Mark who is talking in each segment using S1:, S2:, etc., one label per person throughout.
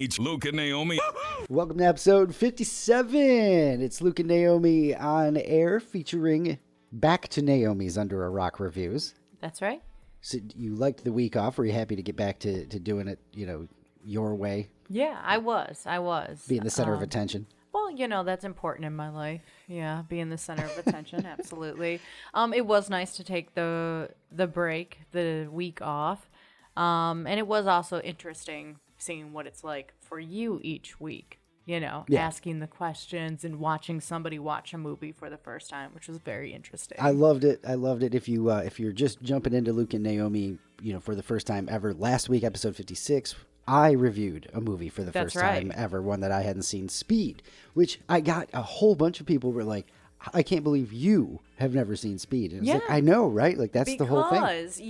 S1: It's Luke and Naomi.
S2: Welcome to episode 57. It's Luke and Naomi on air featuring Back to Naomi's Under a Rock reviews.
S3: That's right.
S2: So you liked the week off. Were you happy to get back to doing it, your way?
S3: Yeah, I was.
S2: Being the center of attention.
S3: Well, that's important in my life. Yeah, being the center of attention, absolutely. It was nice to take the break, the week off. And it was also interesting seeing what it's like for you each week, asking the questions and watching somebody watch a movie for the first time, which was very interesting.
S2: I loved it. If you're just jumping into Luke and Naomi, for the first time ever, last week, episode 56, I reviewed a movie for the first time ever, one that I hadn't seen, Speed, which I got a whole bunch of people were like, I can't believe you have never seen Speed. And it's like, I know, right? Like, that's the whole thing.
S3: Because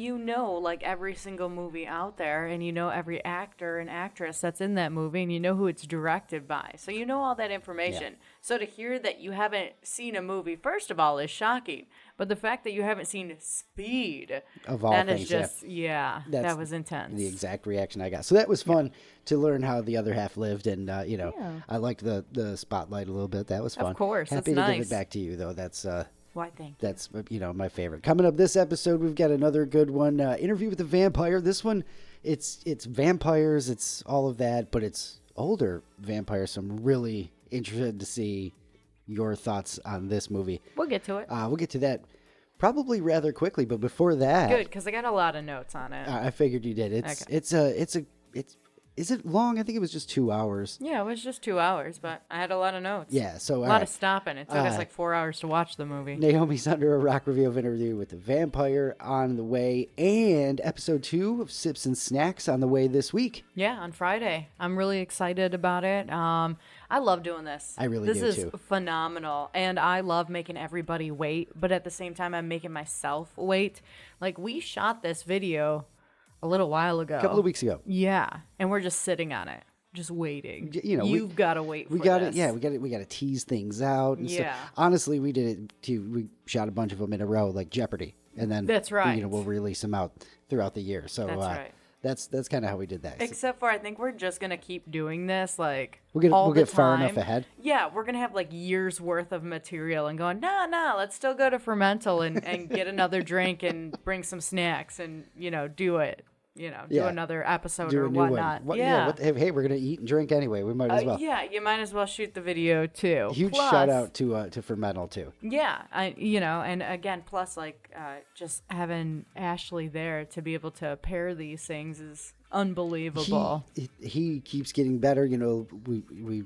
S3: every single movie out there, and every actor and actress that's in that movie, and who it's directed by. So you know all that information. Yeah. So to hear that you haven't seen a movie, first of all, is shocking. But the fact that you haven't seen Speed,
S2: of all things,
S3: is just, that was intense.
S2: The exact reaction I got. So that was fun to learn how the other half lived. And, I liked the spotlight a little bit. That was fun.
S3: Of course.
S2: Happy to
S3: nice.
S2: give it back to you, though. That's
S3: why, thank you.
S2: That's, my favorite. Coming up this episode, we've got another good one. Interview with a Vampire. This one, it's vampires. It's all of that, but it's older vampires. So I'm really interested to see your thoughts on this movie.
S3: We'll get to it.
S2: We'll get to that probably rather quickly, but before that,
S3: good, because I got a lot of notes on it.
S2: I figured you did. Is it long? I think it was just 2 hours.
S3: Yeah, it was just 2 hours, but I had a lot of notes.
S2: Yeah, so
S3: a lot of stopping. It took us 4 hours to watch the movie.
S2: Naomi's Under a Rock review of Interview with the Vampire on the way, and episode 2 of Sips and Snacks on the way this week.
S3: Yeah, on Friday. I'm really excited about it. I love doing this.
S2: I really do too.
S3: This is phenomenal, and I love making everybody wait, but at the same time, I'm making myself wait. Like, we shot this video a little while ago.
S2: A couple of weeks ago.
S3: Yeah, and we're just sitting on it, just waiting. You've got to wait for this.
S2: We got to tease things out. And stuff. Honestly, we did it too. We shot a bunch of them in a row, like Jeopardy, and then
S3: that's right.
S2: We'll release them out throughout the year. So
S3: that's right.
S2: That's kind of how we did that.
S3: Except for I think we're just gonna keep doing this
S2: we'll get far enough ahead.
S3: Yeah, we're gonna have years worth of material and going, nah, let's still go to Fermental and get another drink and bring some snacks and do it. Do another episode or whatnot.
S2: Hey, we're going to eat and drink anyway. We might as well.
S3: Yeah, you might as well shoot the video too.
S2: Huge shout out to Fermental too.
S3: Yeah, and again, plus just having Ashley there to be able to pair these things is unbelievable.
S2: He keeps getting better. We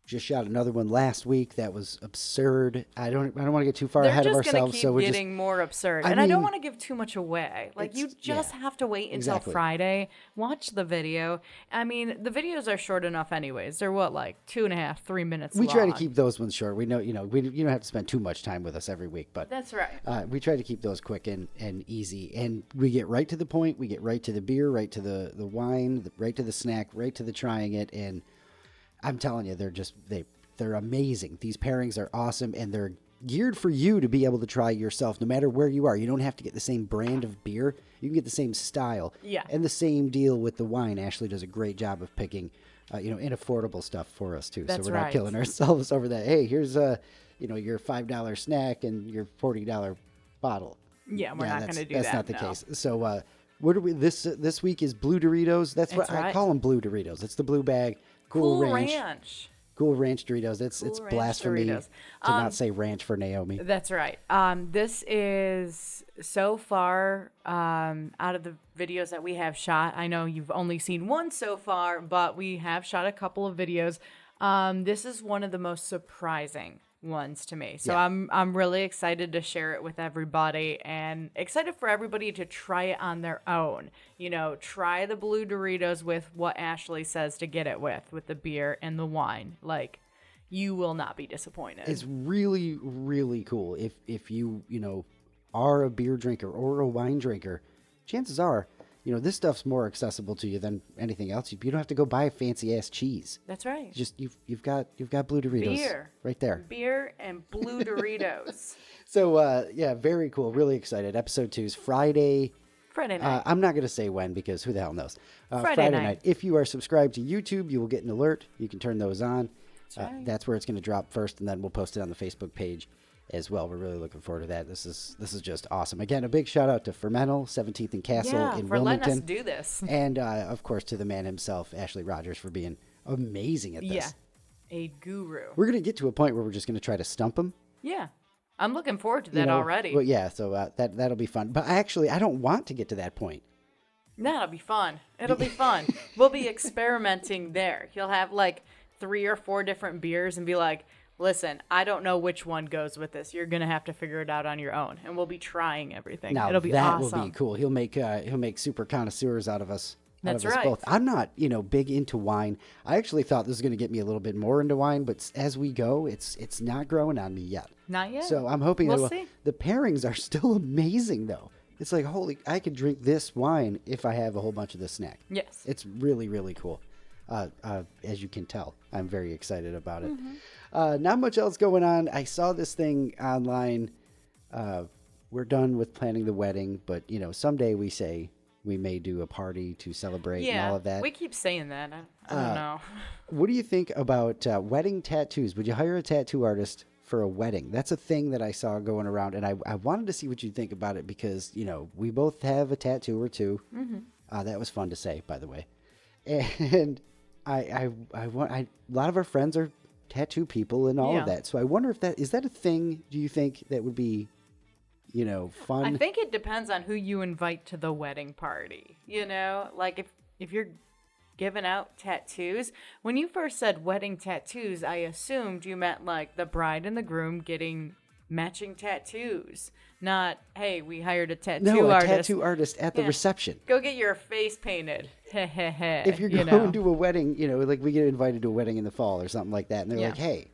S2: just shot another one last week that was absurd. I don't want to get too far ahead of ourselves.
S3: So we're getting more absurd, I don't want to give too much away. You just have to wait until Friday. Watch the video. I mean, the videos are short enough, anyways. They're 2.5, 3 minutes.
S2: We
S3: long.
S2: try to keep those ones short. We know, you don't have to spend too much time with us every week, but
S3: that's right.
S2: We try to keep those quick and easy, and we get right to the point. We get right to the beer, right to the wine, right to the snack, right to the trying it, and I'm telling you, they're amazing. These pairings are awesome, and they're geared for you to be able to try yourself no matter where you are. You don't have to get the same brand of beer. You can get the same style.
S3: Yeah.
S2: And the same deal with the wine. Ashley does a great job of picking, inaffordable stuff for us, too.
S3: That's
S2: so we're not killing ourselves over that. Hey, here's, your $5 snack and your $40 bottle.
S3: Yeah, we're not going to do that.
S2: That's not the case. So what are we? This week is Blue Doritos. That's what I call them, Blue Doritos. It's the blue bag. Cool Ranch. Cool Ranch Doritos. It's blasphemy to not say ranch for Naomi.
S3: That's right. This is so far out of the videos that we have shot. I know you've only seen one so far, but we have shot a couple of videos. This is one of the most surprising ones to me. So I'm really excited to share it with everybody and excited for everybody to try it on their own. Try the Blue Doritos with what Ashley says to get it with the beer and the wine. You will not be disappointed.
S2: It's really, really cool. If you are a beer drinker or a wine drinker, chances are, this stuff's more accessible to you than anything else. You don't have to go buy a fancy ass cheese.
S3: That's right.
S2: Just you've got Blue Doritos
S3: beer
S2: right there.
S3: Beer and Blue Doritos.
S2: So very cool. Really excited. Episode 2 is Friday.
S3: Friday night.
S2: I'm not going to say when because who the hell knows.
S3: Friday night.
S2: If you are subscribed to YouTube, you will get an alert. You can turn those on.
S3: That's right.
S2: That's where it's going to drop first, and then we'll post it on the Facebook page as well. We're really looking forward to that. This is just awesome. Again, a big shout out to Fermental, 17th and Castle in
S3: for letting
S2: Wilmington.
S3: us do this.
S2: And, of course, to the man himself, Ashley Rogers, for being amazing at this.
S3: Yeah, a guru.
S2: We're going to get to a point where we're just going to try to stump him.
S3: Yeah, I'm looking forward to that already.
S2: Well, yeah, so that'll be fun. But actually, I don't want to get to that point.
S3: That'll be fun. It'll be fun. We'll be experimenting there. He'll have like 3 or 4 different beers and be like, listen, I don't know which one goes with this. You're going to have to figure it out on your own. And we'll be trying everything.
S2: Now,
S3: It'll be
S2: that
S3: awesome.
S2: will be cool. He'll make super connoisseurs out of us.
S3: That's
S2: out of us
S3: right.
S2: both. I'm not, big into wine. I actually thought this was going to get me a little bit more into wine, but as we go, it's not growing on me yet.
S3: Not yet.
S2: So I'm hoping
S3: We'll
S2: that
S3: see.
S2: the pairings are still amazing, though. It's like, I could drink this wine if I have a whole bunch of this snack.
S3: Yes.
S2: It's really, really cool. As you can tell, I'm very excited about it.
S3: Mm-hmm.
S2: Not much else going on. I saw this thing online. We're done with planning the wedding, but, someday we say we may do a party to celebrate and all of that.
S3: We keep saying that. I don't know.
S2: What do you think about wedding tattoos? Would you hire a tattoo artist for a wedding? That's a thing that I saw going around, and I wanted to see what you think about it because, we both have a tattoo or two. Mm-hmm. That was fun to say, by the way. And I want a lot of our friends are tattoo people and all of that. So I wonder if is that a thing, do you think, that would be, fun?
S3: I think it depends on who you invite to the wedding party. Like if you're giving out tattoos. When you first said wedding tattoos, I assumed you meant like the bride and the groom getting matching tattoos. Not, hey, we hired a tattoo artist.
S2: Tattoo artist at the reception.
S3: Go get your face painted.
S2: If you're going to a wedding, like we get invited to a wedding in the fall or something like that, and they're like, hey,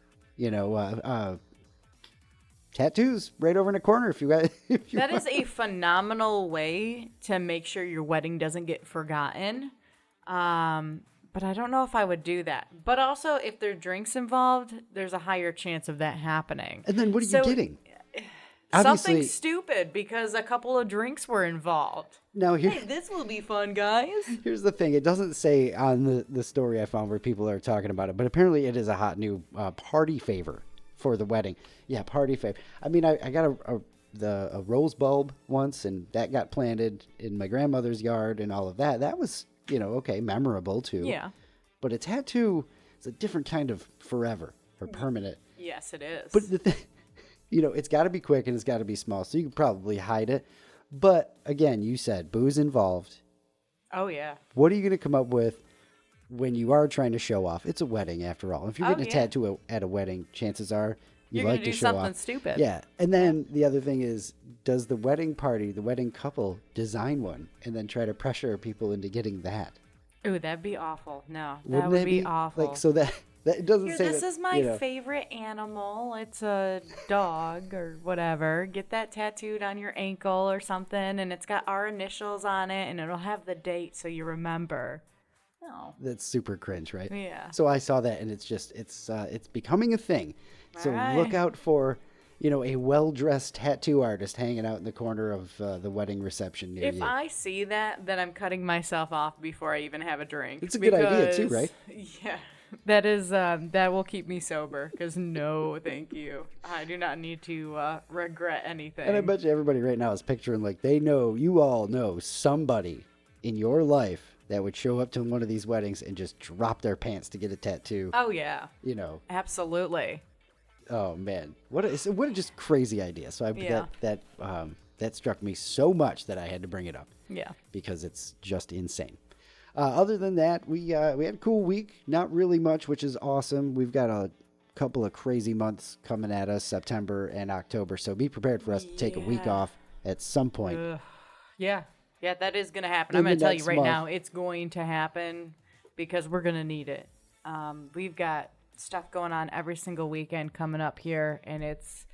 S2: tattoos right over in the corner if you got.
S3: That is a phenomenal way to make sure your wedding doesn't get forgotten. But I don't know if I would do that. But also, if there are drinks involved, there's a higher chance of that happening.
S2: And then what are you getting?
S3: Something stupid because a couple of drinks were involved.
S2: Now
S3: Hey, this will be fun, guys.
S2: Here's the thing. It doesn't say on the story I found where people are talking about it, but apparently it is a hot new party favor for the wedding. Yeah, party favor. I mean, I got a rose bulb once, and that got planted in my grandmother's yard and all of that. That was, okay, memorable too.
S3: Yeah.
S2: But a tattoo is a different kind of forever or permanent.
S3: Yes, it is.
S2: But the thing, it's got to be quick and it's got to be small, so you can probably hide it. But again, you said booze involved.
S3: Oh, yeah.
S2: What are you going to come up with when you are trying to show off? It's a wedding after all. If you're getting a tattoo at a wedding, chances are you
S3: You're
S2: like to show off.
S3: do something stupid.
S2: Yeah. And then the other thing is, does the wedding party, the wedding couple, design one and then try to pressure people into getting that?
S3: Ooh, that'd be awful. No,
S2: Wouldn't
S3: that would be awful.
S2: Like, so that it doesn't
S3: Here,
S2: say
S3: this
S2: that,
S3: is my favorite animal. It's a dog or whatever. Get that tattooed on your ankle or something, and it's got our initials on it, and it'll have the date so you remember. No.
S2: That's super cringe, right?
S3: Yeah.
S2: So I saw that, and it's becoming a thing. So look out for, a well-dressed tattoo artist hanging out in the corner of the wedding reception near you.
S3: If I see that, then I'm cutting myself off before I even have a drink.
S2: It's a good idea too, right?
S3: Yeah. That is that will keep me sober because no, thank you. I do not need to regret anything.
S2: And I bet you everybody right now is picturing like you all know somebody in your life that would show up to one of these weddings and just drop their pants to get a tattoo.
S3: Oh yeah. Absolutely.
S2: Oh man, what a just crazy idea. So that struck me so much that I had to bring it up.
S3: Yeah.
S2: Because it's just insane. Other than that, we had a cool week. Not really much, which is awesome. We've got a couple of crazy months coming at us, September and October. So be prepared for us to take a week off at some point.
S3: Yeah, that is going to happen. I'm going to tell you right now, it's going to happen because we're going to need it. We've got stuff going on every single weekend coming up here, and it's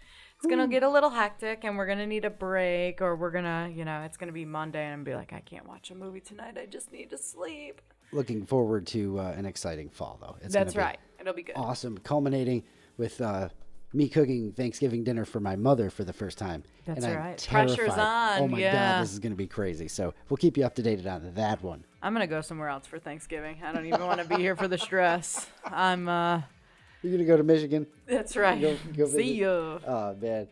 S3: going to get a little hectic, and we're going to need a break, or we're going to, it's going to be Monday, and I'm be like, I can't watch a movie tonight. I just need to sleep.
S2: Looking forward to an exciting fall, though.
S3: That's right. It'll be good.
S2: Awesome. Culminating with me cooking Thanksgiving dinner for my mother for the first time.
S3: That's
S2: and I'm
S3: right.
S2: terrified.
S3: Pressure's on.
S2: Oh my
S3: Yeah.
S2: God, this is going to be crazy. So we'll keep you up to date on that one.
S3: I'm going to go somewhere else for Thanksgiving. I don't even want to be here for the stress. I'm,
S2: You're going to go to Michigan?
S3: That's right.
S2: Go
S3: See
S2: visit?
S3: ya.
S2: Oh, man.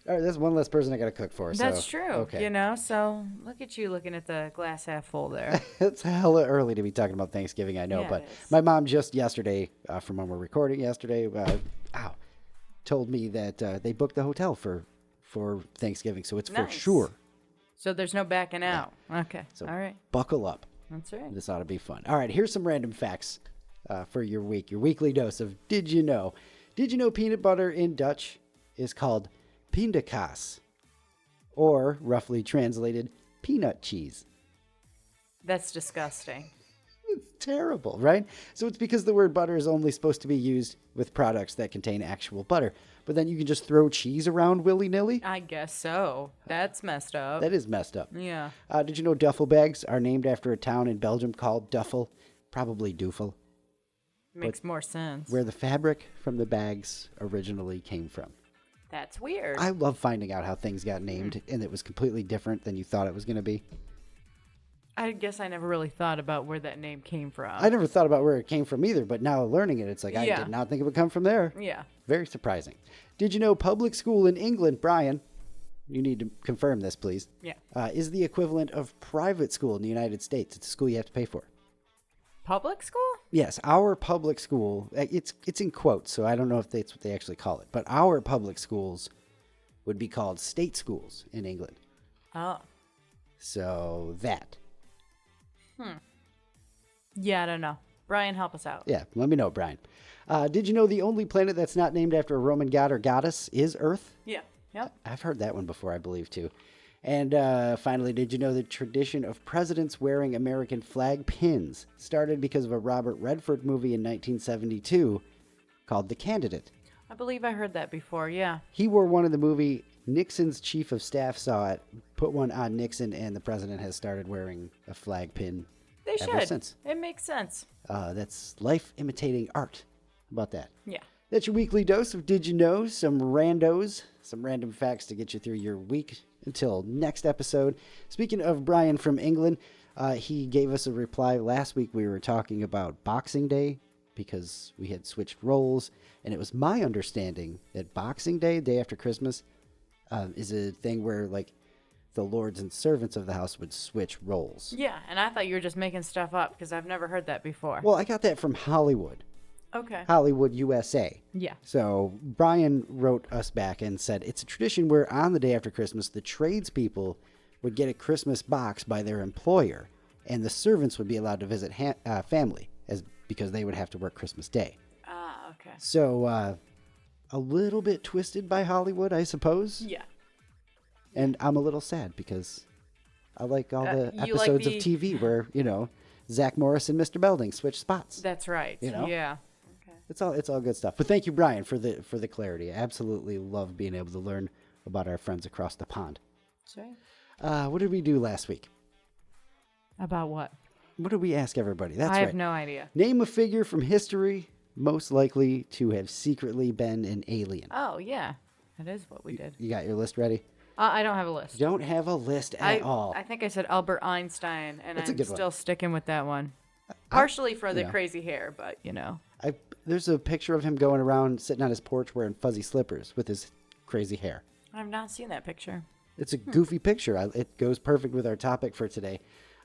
S2: All right, that's one less person I got to cook for.
S3: That's
S2: so,
S3: true.
S2: Okay.
S3: You know, so look at you looking at the glass half full there.
S2: It's hella early to be talking about Thanksgiving, I know.
S3: Yeah,
S2: but
S3: it is.
S2: my mom just yesterday, from when we're recording yesterday, told me that they booked the hotel for Thanksgiving. So it's for
S3: Nice.
S2: sure.
S3: So there's no backing out. Okay.
S2: So
S3: All right.
S2: buckle up.
S3: That's right.
S2: This ought to be fun. All right, here's some random facts for your week, your weekly dose of Did You Know? Did you know peanut butter in Dutch is called pindakaas, or roughly translated, peanut cheese?
S3: That's disgusting.
S2: It's terrible, right? So it's because the word butter is only supposed to be used with products that contain actual butter. But then you can just throw cheese around willy-nilly?
S3: I guess so. That's messed up.
S2: That is messed up.
S3: Yeah.
S2: Did you know duffel bags are named after a town in Belgium called Duffel? Probably Doofel,
S3: Makes more sense.
S2: where the fabric from the bags originally came from.
S3: That's weird.
S2: I love finding out how things got named and it was completely different than you thought it was going to be.
S3: I guess I never really thought about where that name came from.
S2: I never thought about where it came from either, but now learning it, it's like, I
S3: Yeah.
S2: did not think it would come from there.
S3: Yeah.
S2: Very surprising. Did you know public school in England, Brian, you need to confirm this, please,
S3: Yeah.
S2: is the equivalent of private school in the United States. It's a school you have to pay for.
S3: Public school?
S2: Yes, our public school, it's in quotes, so I don't know if that's what they actually call it, but our public schools would be called state schools in England.
S3: Oh.
S2: So that.
S3: Yeah, I don't know. Brian, help us out.
S2: Yeah, let me know, Brian. Did you know the only planet that's not named after a Roman god or goddess is Earth?
S3: Yeah. Yep.
S2: I've heard that one before, I believe, too. And finally, did you know the tradition of presidents wearing American flag pins started because of a Robert Redford movie in 1972 called The Candidate?
S3: I believe I heard that before. Yeah.
S2: He wore one in the movie. Nixon's chief of staff saw it, put one on Nixon, and the president has started wearing a flag pin
S3: They
S2: ever
S3: should.
S2: since.
S3: It makes sense.
S2: That's life imitating art. How about that?
S3: Yeah.
S2: That's your weekly dose of Did You Know? Some randos, some random facts to get you through your week until next episode. Speaking of Brian from England, he gave us a reply last week. We were talking about Boxing Day because we had switched roles, and it was my understanding that Boxing Day, day after Christmas, is a thing where like the lords and servants of the house would switch roles.
S3: Yeah, and I thought you were just making stuff up because I've never heard that before.
S2: Well, I got that from Hollywood.
S3: Okay.
S2: Hollywood, USA.
S3: Yeah.
S2: So Brian wrote us back and said, it's a tradition where on the day after Christmas, the tradespeople would get a Christmas box by their employer, and the servants would be allowed to visit family because they would have to work Christmas Day.
S3: Ah, okay.
S2: So a little bit twisted by Hollywood, I suppose.
S3: Yeah.
S2: And I'm a little sad because I like all the
S3: you like
S2: episodes of
S3: the-
S2: TV where, Zach Morris and Mr. Belding switch spots.
S3: That's right.
S2: You know?
S3: Yeah. Okay.
S2: It's all good stuff. But thank you, Brian, for the clarity. I absolutely love being able to learn about our friends across the pond.
S3: That's right.
S2: What did we do last week?
S3: About what?
S2: What did we ask everybody? That's
S3: I
S2: right.
S3: have no idea.
S2: Name a figure from history most likely to have secretly been an alien.
S3: Oh, yeah. That is what we did.
S2: You got your list ready?
S3: I don't have a list.
S2: You don't have a list at all.
S3: I think I said Albert Einstein, and
S2: That's a
S3: I'm
S2: good one.
S3: still sticking with that one. Partially for the
S2: yeah.
S3: crazy hair, but
S2: There's a picture of him going around sitting on his porch wearing fuzzy slippers with his crazy hair.
S3: I've not seen that picture.
S2: It's a goofy picture. It goes perfect with our topic for today.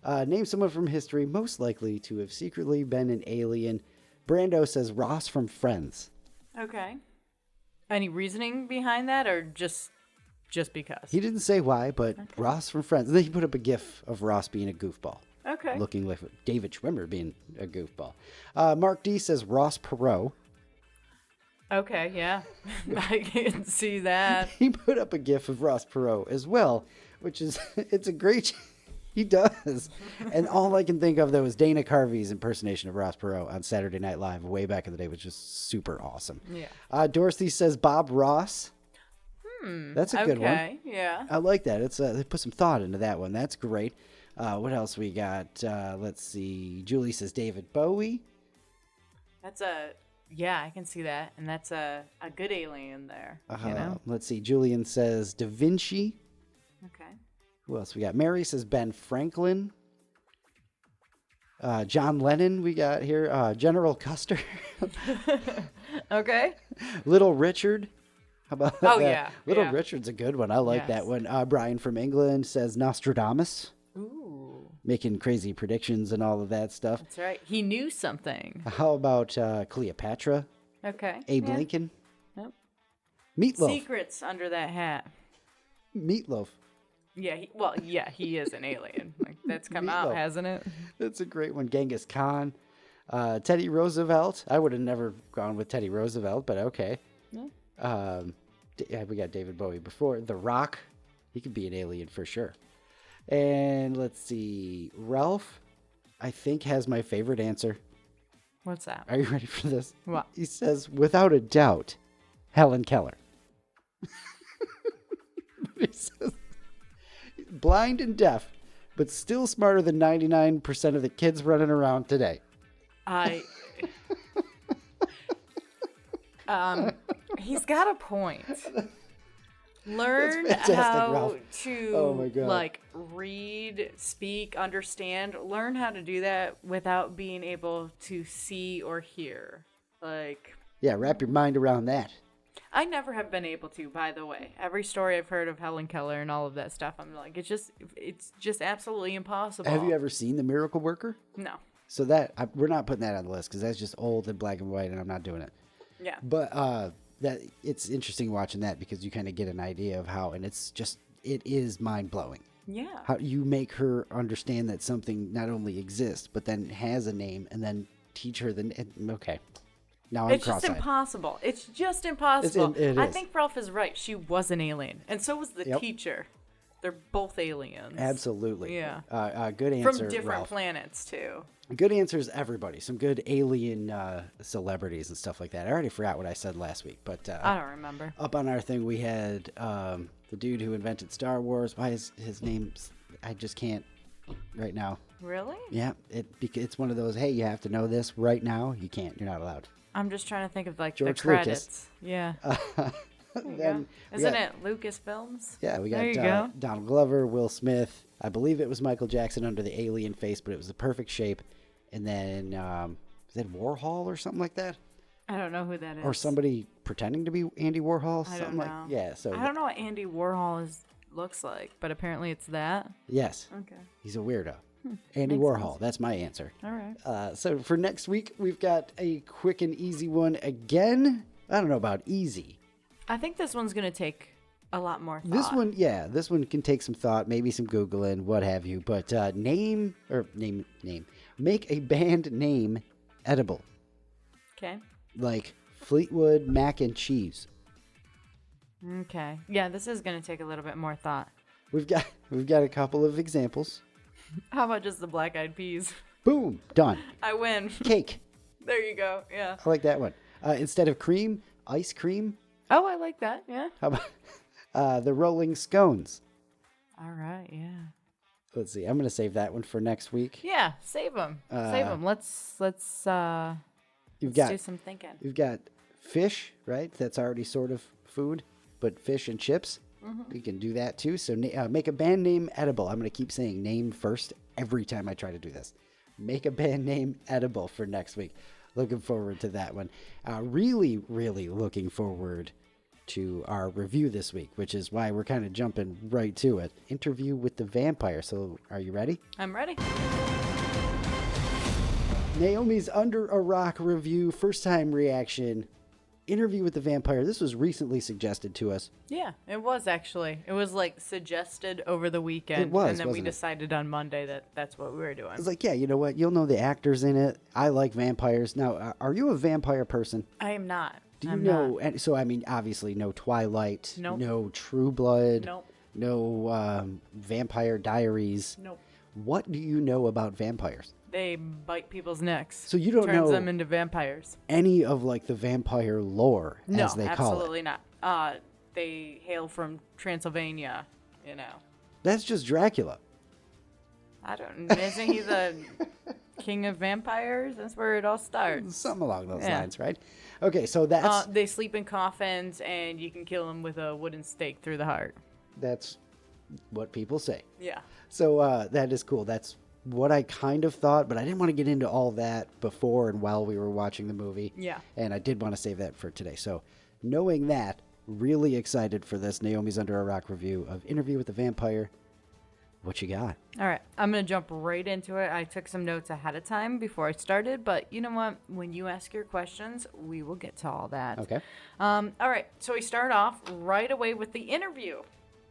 S2: Name someone from history most likely to have secretly been an alien. Brando says Ross from Friends.
S3: Okay. Any reasoning behind that, or just because?
S2: He didn't say why, but Ross from Friends. And then he put up a gif of Ross being a goofball.
S3: Okay.
S2: Looking like David Schwimmer being a goofball. Mark D says Ross Perot.
S3: Okay, yeah. I can see that.
S2: He put up a gif of Ross Perot as well, which is, it's a great, he does. And all I can think of, though, is Dana Carvey's impersonation of Ross Perot on Saturday Night Live way back in the day, which is super awesome.
S3: Yeah.
S2: Dorothy says Bob Ross. That's a good one.
S3: Okay, yeah.
S2: I like that. It's they put some thought into that one. That's great. What else we got? Let's see. Julie says David Bowie.
S3: That's a Yeah, I can see that. And that's a good alien there, you know?
S2: Let's see. Julian says Da Vinci.
S3: Okay.
S2: Who else we got? Mary says Ben Franklin. John Lennon we got here. General Custer.
S3: Okay.
S2: Little Richard. How about
S3: Oh,
S2: that?
S3: yeah.
S2: Little
S3: Yeah.
S2: Richard's a good one. I like that
S3: Yes.
S2: one. Brian from England says Nostradamus,
S3: Ooh.
S2: making crazy predictions and all of that stuff.
S3: That's right. He knew something.
S2: How about Cleopatra?
S3: Okay.
S2: Abe
S3: Yeah.
S2: Lincoln?
S3: Yep.
S2: Meatloaf.
S3: Secrets under that hat.
S2: Meatloaf.
S3: Yeah, he is an alien. Like, that's come out,
S2: Meatloaf.
S3: hasn't it?
S2: That's a great one. Genghis Khan. Teddy Roosevelt. I would have never gone with Teddy Roosevelt, but okay.
S3: Yeah.
S2: We got David Bowie before. The Rock. He could be an alien for sure. And let's see. Ralph, I think, has my favorite answer.
S3: What's that?
S2: Are you ready for this?
S3: What?
S2: He says, without a doubt, Helen Keller. He says, blind and deaf, but still smarter than 99% of the kids running around today.
S3: He's got a point. Learn
S2: fantastic,
S3: how
S2: Ralph.
S3: to
S2: Oh my God.
S3: like read, speak, understand. Learn how to do that without being able to see or hear. Like,
S2: Yeah, wrap your mind around that.
S3: I never have been able to, by the way. Every story I've heard of Helen Keller and all of that stuff, I'm like, it's just absolutely impossible.
S2: Have you ever seen The Miracle Worker?
S3: No.
S2: So we're not putting that on the list because that's just old and black and white, and I'm not doing it.
S3: Yeah.
S2: But that it's interesting watching that because you kind of get an idea of how, and it is mind blowing.
S3: Yeah.
S2: How you make her understand that something not only exists but then has a name, and then teach her okay. Now I'm
S3: It's just
S2: cross-eyed.
S3: impossible. It's just impossible.
S2: It
S3: I
S2: is.
S3: think Ralph is right. She was an alien, and so was the
S2: Yep.
S3: teacher. They're both aliens.
S2: Absolutely.
S3: Yeah.
S2: Good answer,
S3: From different
S2: Ralph.
S3: planets too.
S2: Good answers, everybody. Some good alien celebrities and stuff like that. I already forgot what I said last week, but
S3: I don't remember.
S2: up on our thing we had the dude who invented Star Wars. Why is his name? I just can't right now.
S3: Really?
S2: Yeah, it's one of those. Hey, you have to know this right now. You can't. You're not allowed.
S3: I'm just trying to think of like
S2: George
S3: the credits. Yeah. There you
S2: Then
S3: go.
S2: we
S3: Isn't
S2: got-
S3: it Lucasfilms?
S2: Yeah, we got
S3: There you go.
S2: Donald Glover, Will Smith. I believe it was Michael Jackson under the alien face, but it was the perfect shape. And then is it Warhol or something like that,
S3: I don't know who that is.
S2: or somebody pretending to be Andy Warhol?
S3: I
S2: Something
S3: don't know.
S2: like yeah. So
S3: I don't know what Andy Warhol looks like, but apparently it's that.
S2: yes,
S3: Okay.
S2: he's a weirdo. Andy
S3: makes
S2: Warhol.
S3: sense.
S2: That's my answer.
S3: All right.
S2: So for next week, we've got a quick and easy one again. I don't know about easy.
S3: I think this one's gonna take a lot more thought.
S2: This one can take some thought, maybe some Googling, what have you. But name. Make a band name edible,
S3: Okay.
S2: like Fleetwood Mac and Cheese.
S3: Okay. Yeah, this is gonna take a little bit more thought.
S2: We've got a couple of examples.
S3: How about just the black eyed peas?
S2: Boom, done.
S3: I win.
S2: Cake.
S3: There you go. Yeah.
S2: I like that one. Instead of cream, ice cream.
S3: Oh, I like that. Yeah.
S2: How about the Rolling Scones?
S3: All right. Yeah.
S2: Let's see. I'm gonna save that one for next week.
S3: Yeah. Save them. Save them. Let's
S2: You've
S3: do some thinking.
S2: You've got fish, right? That's already sort of food, but fish and chips. You can do that too. So make a band name edible. I'm going to keep saying name first every time I try to do this. Make a band name edible for next week. Looking forward to that one. Really, really looking forward to our review this week, which is why we're kind of jumping right to it. Interview with the vampire. So are you ready?
S3: I'm ready.
S2: Naomi's Under a Rock review, first time reaction. Interview with the vampire. This was recently suggested to us.
S3: Yeah, it was actually. It was like suggested over the weekend.
S2: It was,
S3: and then we
S2: wasn't it?
S3: decided on Monday that that's what we were doing.
S2: I was like, yeah, you know what? You'll know the actors in it. I like vampires. Now, are you a vampire person?
S3: I am not.
S2: Do you
S3: I'm
S2: know?
S3: not.
S2: And so, I mean, obviously, no Twilight,
S3: Nope.
S2: no True Blood,
S3: Nope.
S2: no Vampire Diaries.
S3: Nope.
S2: What do you know about vampires?
S3: They bite people's necks.
S2: So you don't
S3: Turns
S2: know
S3: them into vampires.
S2: any of like the vampire lore,
S3: No,
S2: as they call it.
S3: absolutely not. They hail from Transylvania, you know.
S2: That's just Dracula.
S3: Isn't he the king of vampires? That's where it all starts.
S2: Something along those
S3: Yeah.
S2: lines, right? Okay, so
S3: They sleep in coffins, and you can kill them with a wooden stake through the heart.
S2: that's what people say.
S3: Yeah.
S2: So that is cool. That's what I kind of thought, but I didn't want to get into all that before and while we were watching the movie.
S3: Yeah.
S2: And I did want to save that for today. So knowing that, really excited for this Naomi's Under a Rock review of Interview with the Vampire. What you got?
S3: All right, I'm going to jump right into it. I took some notes ahead of time before I started, but you know what? When you ask your questions, we will get to all that.
S2: Okay.
S3: All right, so we start off right away with the interview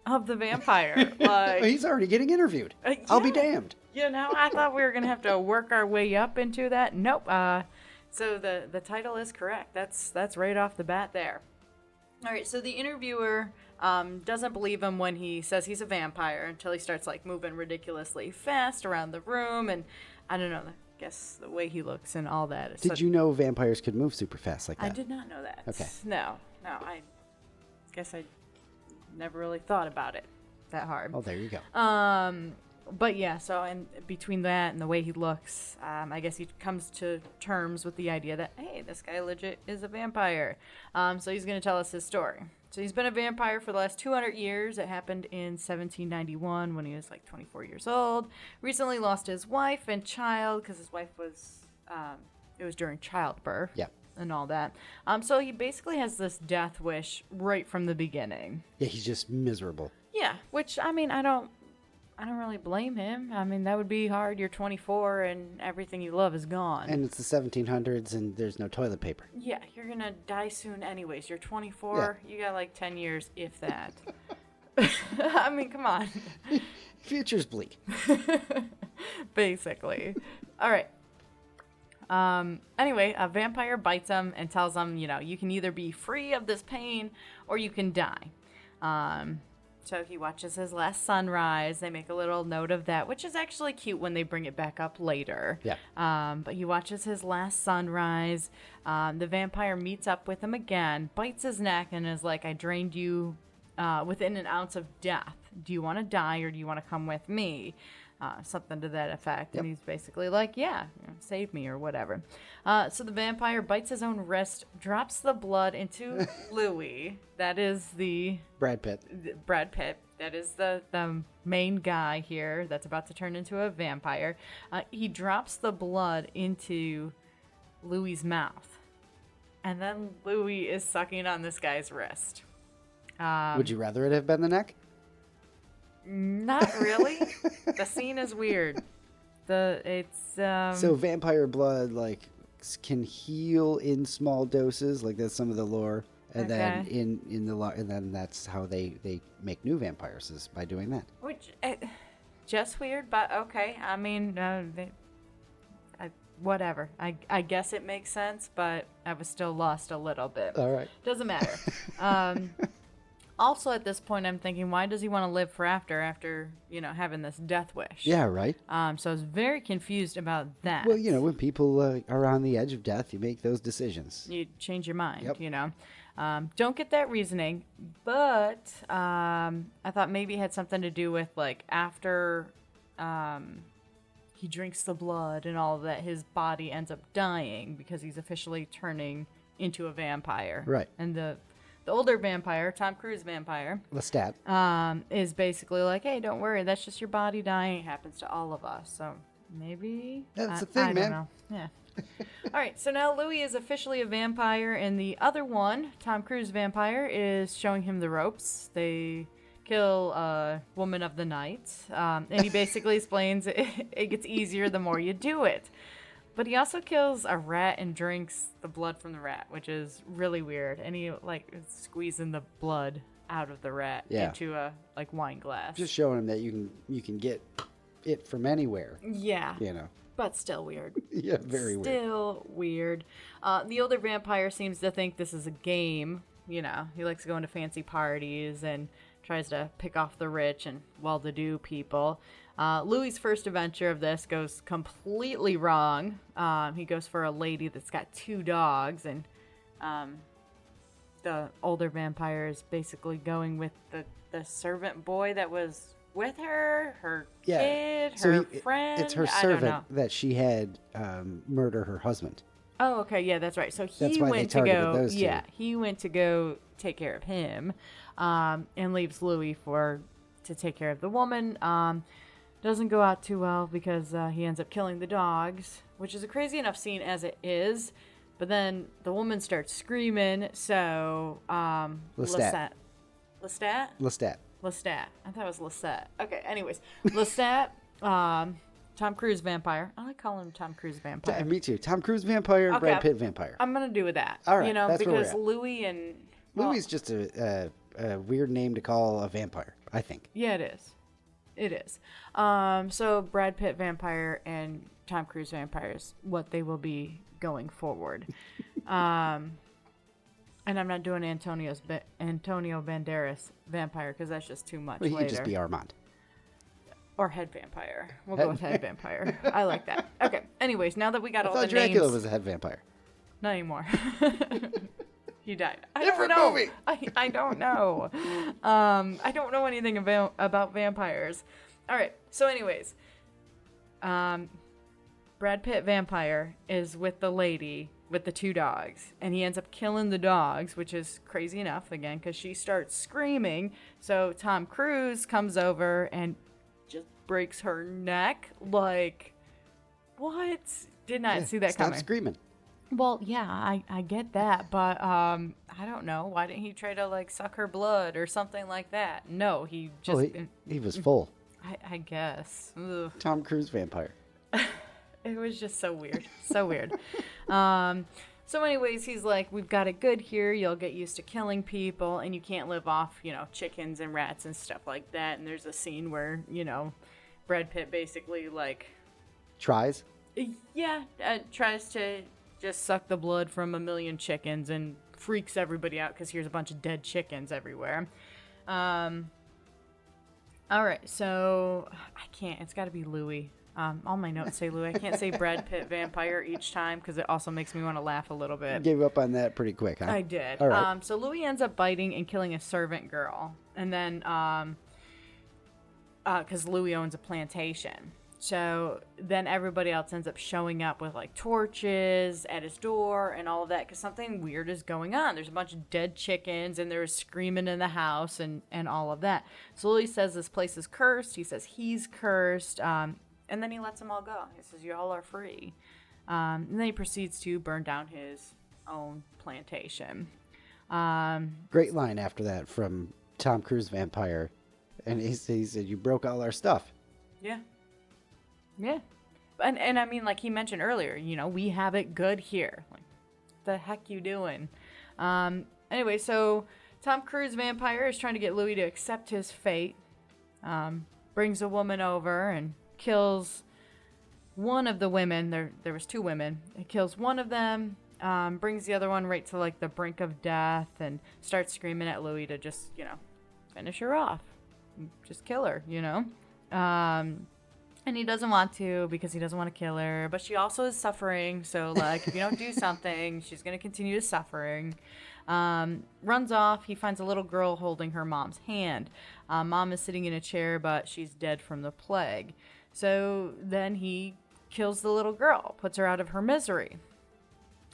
S3: of the vampire. Like,
S2: He's already getting interviewed. I'll be
S3: yeah.
S2: damned.
S3: You know, I thought we were going to have to work our way up into that. Nope. So the title is correct. That's right off the bat there. All right, so the interviewer doesn't believe him when he says he's a vampire until he starts like moving ridiculously fast around the room, and I don't know, I guess the way he looks and all that. Is
S2: Did you know vampires could move super fast like that?
S3: I did not know that.
S2: Okay.
S3: No, I guess I never really thought about it that hard.
S2: Oh, there you go.
S3: But yeah, so in between that and the way he looks, I guess he comes to terms with the idea that, hey, this guy legit is a vampire. So he's going to tell us his story. So he's been a vampire for the last 200 years. It happened in 1791 when he was like 24 years old. Recently lost his wife and child because his wife was, it was during childbirth.
S2: Yeah.
S3: And all that. So he basically has this death wish right from the beginning.
S2: Yeah, he's just miserable.
S3: Yeah, which, I mean, I don't really blame him. I mean, that would be hard. You're 24 and everything you love is gone.
S2: And it's the 1700s and there's no toilet paper.
S3: Yeah, you're going to die soon anyways. You're 24. You got like 10 years, if that. I mean, come on.
S2: Future's bleak.
S3: Basically. All right. Anyway, a vampire bites him and tells him, you know, you can either be free of this pain or you can die. So he watches his last sunrise. They make a little note of that, which is actually cute when they bring it back up later.
S2: Yeah.
S3: But he watches his last sunrise. The vampire meets up with him again, bites his neck, and is like, I drained you within an ounce of death. Do you want to die or do you want to come with me? Something to that effect.
S2: Yep.
S3: And he's basically like, yeah, you know, save me or whatever. So the vampire bites his own wrist, drops the blood into Louis. That is the
S2: Brad Pitt.
S3: Brad Pitt. That is the main guy here that's about to turn into a vampire. He drops the blood into Louis's mouth. And then Louis is sucking on this guy's wrist.
S2: Would you rather it have been the neck?
S3: Not really. The scene is weird.
S2: So vampire blood like can heal in small doses, like that's some of the lore, and then
S3: Okay.
S2: in the lore, and then that's how they make new vampires is by doing that.
S3: Which, just weird, but okay. I mean, whatever. I guess it makes sense, but I was still lost a little bit.
S2: All right.
S3: Doesn't matter. Also, at this point, I'm thinking, why does he want to live for after you know having this death wish?
S2: Yeah, right.
S3: So I was very confused about that.
S2: Well, you know, when people are on the edge of death, you make those decisions.
S3: You change your mind.
S2: Yep.
S3: You know. Don't get that reasoning, but I thought maybe it had something to do with like after he drinks the blood and all of that, his body ends up dying because he's officially turning into a vampire.
S2: Right.
S3: And the older vampire, Tom Cruise vampire,
S2: Lestat.
S3: is basically like, hey, don't worry, that's just your body dying. It happens to all of us. So maybe
S2: That's the thing,
S3: I
S2: man.
S3: don't know. Yeah. All right, so now Louis is officially a vampire, and the other one, Tom Cruise vampire, is showing him the ropes. They kill a woman of the night, and he basically explains it gets easier the more you do it. But he also kills a rat and drinks the blood from the rat, which is really weird. And he like squeezing the blood out of the rat into a like wine glass.
S2: Just showing him that you can get it from anywhere.
S3: Yeah.
S2: You know.
S3: But still weird.
S2: Yeah, very weird.
S3: Still weird. The older vampire seems to think this is a game. You know, he likes going to fancy parties and tries to pick off the rich and well-to-do people. Louis' first adventure of this goes completely wrong. He goes for a lady that's got 2 dogs, and the older vampire is basically going with the servant boy that was with her, her
S2: Yeah.
S3: kid,
S2: So
S3: her friend.
S2: it's her
S3: I don't know.
S2: servant that she had murder her husband.
S3: Oh, okay, yeah, that's right. So
S2: That's
S3: he
S2: why they
S3: went to
S2: targeted
S3: go.
S2: those two.
S3: Yeah, he went to go take care of him, and leaves Louis to take care of the woman. Doesn't go out too well because he ends up killing the dogs, which is a crazy enough scene as it is. But then the woman starts screaming. So
S2: Lestat.
S3: Lestat.
S2: Lestat.
S3: Lestat. I thought it was Lestat. Okay. Anyways, Lestat. Tom Cruise vampire. I like calling him Tom Cruise vampire.
S2: Me too. Tom Cruise vampire,
S3: Okay,
S2: Brad Pitt vampire.
S3: I'm gonna do with that.
S2: All right,
S3: You know,
S2: that's where we're
S3: because
S2: at.
S3: Louis and
S2: Louis is just a weird name to call a vampire, I think.
S3: yeah, it is. It is. So Brad Pitt vampire and Tom Cruise vampire is what they will be going forward. And I'm not doing Antonio Banderas vampire because that's just too much
S2: Well, he
S3: later.
S2: could just be Armand.
S3: Or head vampire. We'll go with head vampire. I like that. Okay. Anyways, now that we got
S2: I
S3: all
S2: thought
S3: the
S2: Dracula
S3: names,
S2: was a head vampire.
S3: not anymore. He died.
S2: Different
S3: I don't know.
S2: movie.
S3: I don't know. I don't know anything about vampires. All right. So, anyways, Brad Pitt vampire is with the lady with the two dogs, and he ends up killing the dogs, which is crazy enough again because she starts screaming. So Tom Cruise comes over and just breaks her neck. Like, what? Did not see that
S2: Stop
S3: coming.
S2: screaming.
S3: Well, yeah, I get that, but I don't know. Why didn't he try to like suck her blood or something like that? No, he just.
S2: He was full.
S3: I guess. Ugh.
S2: Tom Cruise vampire.
S3: It was just so weird, so weird. So, anyways, he's like, "We've got it good here. You'll get used to killing people, and you can't live off, chickens and rats and stuff like that." And there's a scene where Brad Pitt basically like,
S2: Tries.
S3: tries to just suck the blood from a million chickens and freaks everybody out because here's a bunch of dead chickens everywhere. All right, so I can't. It's got to be Louis. All my notes say Louis. I can't say Brad Pitt vampire each time because it also makes me want to laugh a little bit.
S2: Gave up on that pretty quick, huh?
S3: I did.
S2: All right.
S3: So Louis ends up biting and killing a servant girl, and then because Louis owns a plantation. So then everybody else ends up showing up with like torches at his door and all of that because something weird is going on. There's a bunch of dead chickens and there's screaming in the house and all of that. So Louis says this place is cursed. He says he's cursed. And then he lets them all go. He says, "You all are free." And then he proceeds to burn down his own plantation.
S2: Great line after that from Tom Cruise vampire. And he said, "You broke all our stuff."
S3: Yeah. Yeah. And I mean, like he mentioned earlier, we have it good here. Like, the heck you doing? Anyway, so Tom Cruise vampire is trying to get Louis to accept his fate. Brings a woman over and kills one of the women. There was two women. He kills one of them, brings the other one right to like the brink of death and starts screaming at Louis to just, finish her off. Just kill her, And he doesn't want to because he doesn't want to kill her. But she also is suffering. So, like, if you don't do something, she's going to continue to suffering. Runs off. He finds a little girl holding her mom's hand. Mom is sitting in a chair, but she's dead from the plague. So then he kills the little girl, puts her out of her misery.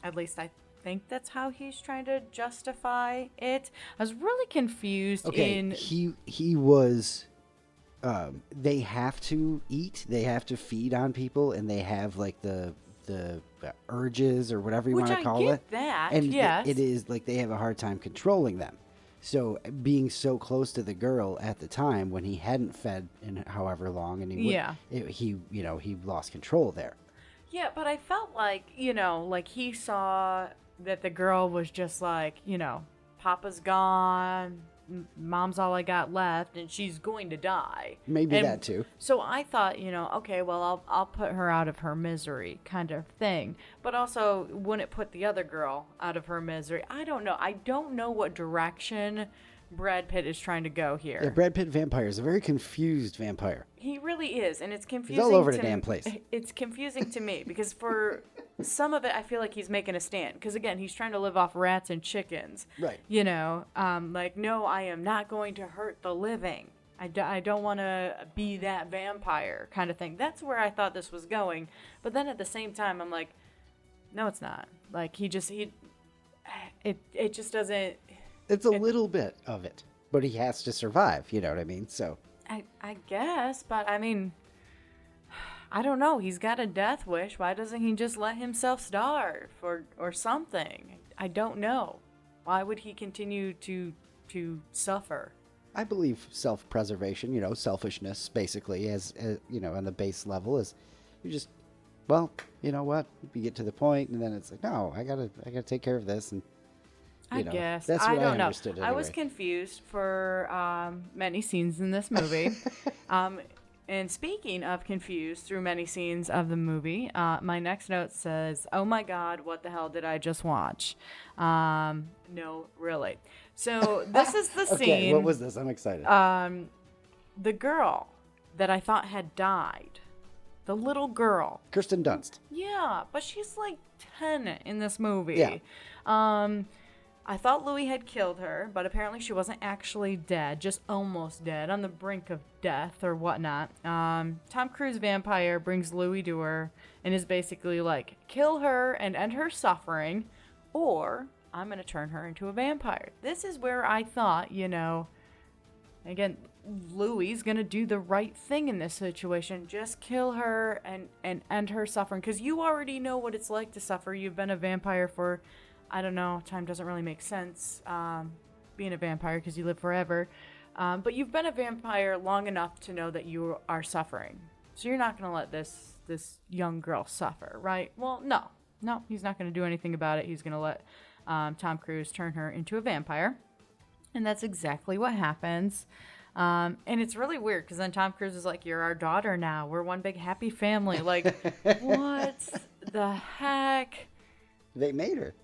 S3: At least I think that's how he's trying to justify it. I was really confused
S2: he was... they have to eat, they have to feed on people, and they have like the urges or whatever you want to call it.
S3: Which I get that,
S2: and
S3: yes.
S2: it is like they have a hard time controlling them. So being so close to the girl at the time when he hadn't fed in however long, and he lost control there.
S3: Yeah, but I felt like like he saw that the girl was just like Papa's gone. Mom's all I got left, and she's going to die.
S2: Maybe that too.
S3: So I thought, okay, well, I'll put her out of her misery, kind of thing. But also, wouldn't it put the other girl out of her misery? I don't know. I don't know what direction Brad Pitt is trying to go here.
S2: Yeah, Brad Pitt vampire is a very confused vampire.
S3: He really is, and it's confusing.
S2: He's all over the damn place.
S3: It's confusing to me because for some of it, I feel like he's making a stand. Because again, he's trying to live off rats and chickens.
S2: Right.
S3: Like, no, I am not going to hurt the living. I don't want to be that vampire kind of thing. That's where I thought this was going. But then at the same time, I'm like, no, it's not. Like, it just doesn't.
S2: It's a little bit of it, but he has to survive. You know what I mean? So
S3: I guess, but I mean, I don't know. He's got a death wish. Why doesn't he just let himself starve or something? I don't know. Why would he continue to suffer?
S2: I believe self-preservation, you know, selfishness, basically, as you know, on the base level, is you just, well, you know what, you get to the point, and then it's like, no, I gotta take care of this, and
S3: I guess
S2: that's what
S3: I don't know.
S2: understood. Anyway.
S3: I was confused for many scenes in this movie. And speaking of confused through many scenes of the movie, my next note says, "Oh my God, what the hell did I just watch?" No, really. So this is the
S2: Okay,
S3: scene.
S2: what was this? I'm excited.
S3: The girl that I thought had died, the little girl.
S2: Kirsten Dunst.
S3: Yeah, but she's like 10 in this movie.
S2: Yeah.
S3: I thought Louis had killed her, but apparently she wasn't actually dead, just almost dead, on the brink of death or whatnot. Tom Cruise vampire brings Louis to her and is basically like, kill her and end her suffering, or I'm going to turn her into a vampire. This is where I thought, you know, again, Louis is going to do the right thing in this situation. Just kill her and end her suffering, because you already know what it's like to suffer. You've been a vampire for... I don't know, time doesn't really make sense being a vampire because you live forever. But you've been a vampire long enough to know that you are suffering. So you're not going to let this young girl suffer, right? Well, no, he's not going to do anything about it. He's going to let Tom Cruise turn her into a vampire. And that's exactly what happens. And it's really weird because then Tom Cruise is like, you're our daughter now. We're one big happy family. Like, what the heck?
S2: They made her.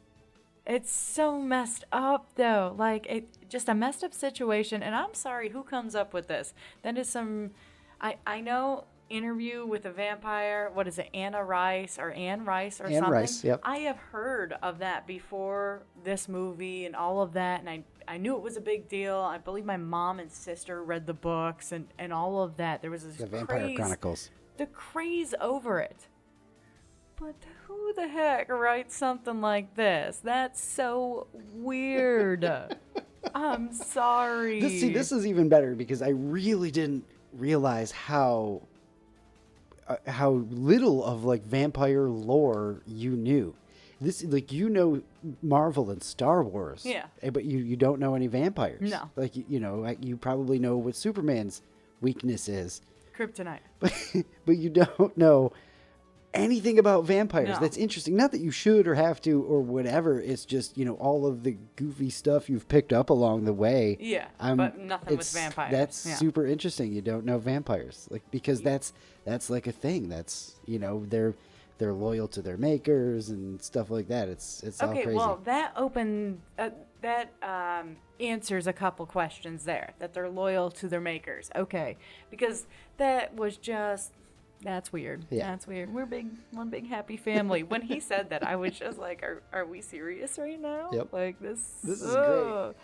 S3: It's so messed up, though. Like, it just a messed up situation. And I'm sorry, who comes up with this? That is some... I know Interview with a Vampire. What is it? Anne Rice or something?
S2: Rice, yep.
S3: I have heard of that before this movie and all of that. And I knew it was a big deal. I believe my mom and sister read the books and all of that. There was this
S2: The Vampire Chronicles.
S3: The craze over it. But who the heck writes something like this? That's so weird. I'm sorry.
S2: This is even better because I really didn't realize how little of like vampire lore you knew. This, like, you know, Marvel and Star Wars.
S3: Yeah.
S2: But you don't know any vampires.
S3: No.
S2: Like, you know, you probably know what Superman's weakness is.
S3: Kryptonite.
S2: But you don't know anything about vampires.
S3: No.
S2: That's interesting. Not that you should or have to or whatever. It's just, you know, all of the goofy stuff you've picked up along the way.
S3: Yeah, but nothing with vampires.
S2: That's
S3: super
S2: interesting. You don't know vampires, like, because that's like a thing. That's, you know, they're loyal to their makers and stuff like that. It's all crazy.
S3: Okay, well, that answers a couple questions there. That they're loyal to their makers. Okay, because that was just... That's weird.
S2: Yeah.
S3: That's weird. We're one big happy family. When he said that, I was just like, are we serious right now?
S2: Yep.
S3: Like, this
S2: is great.
S3: All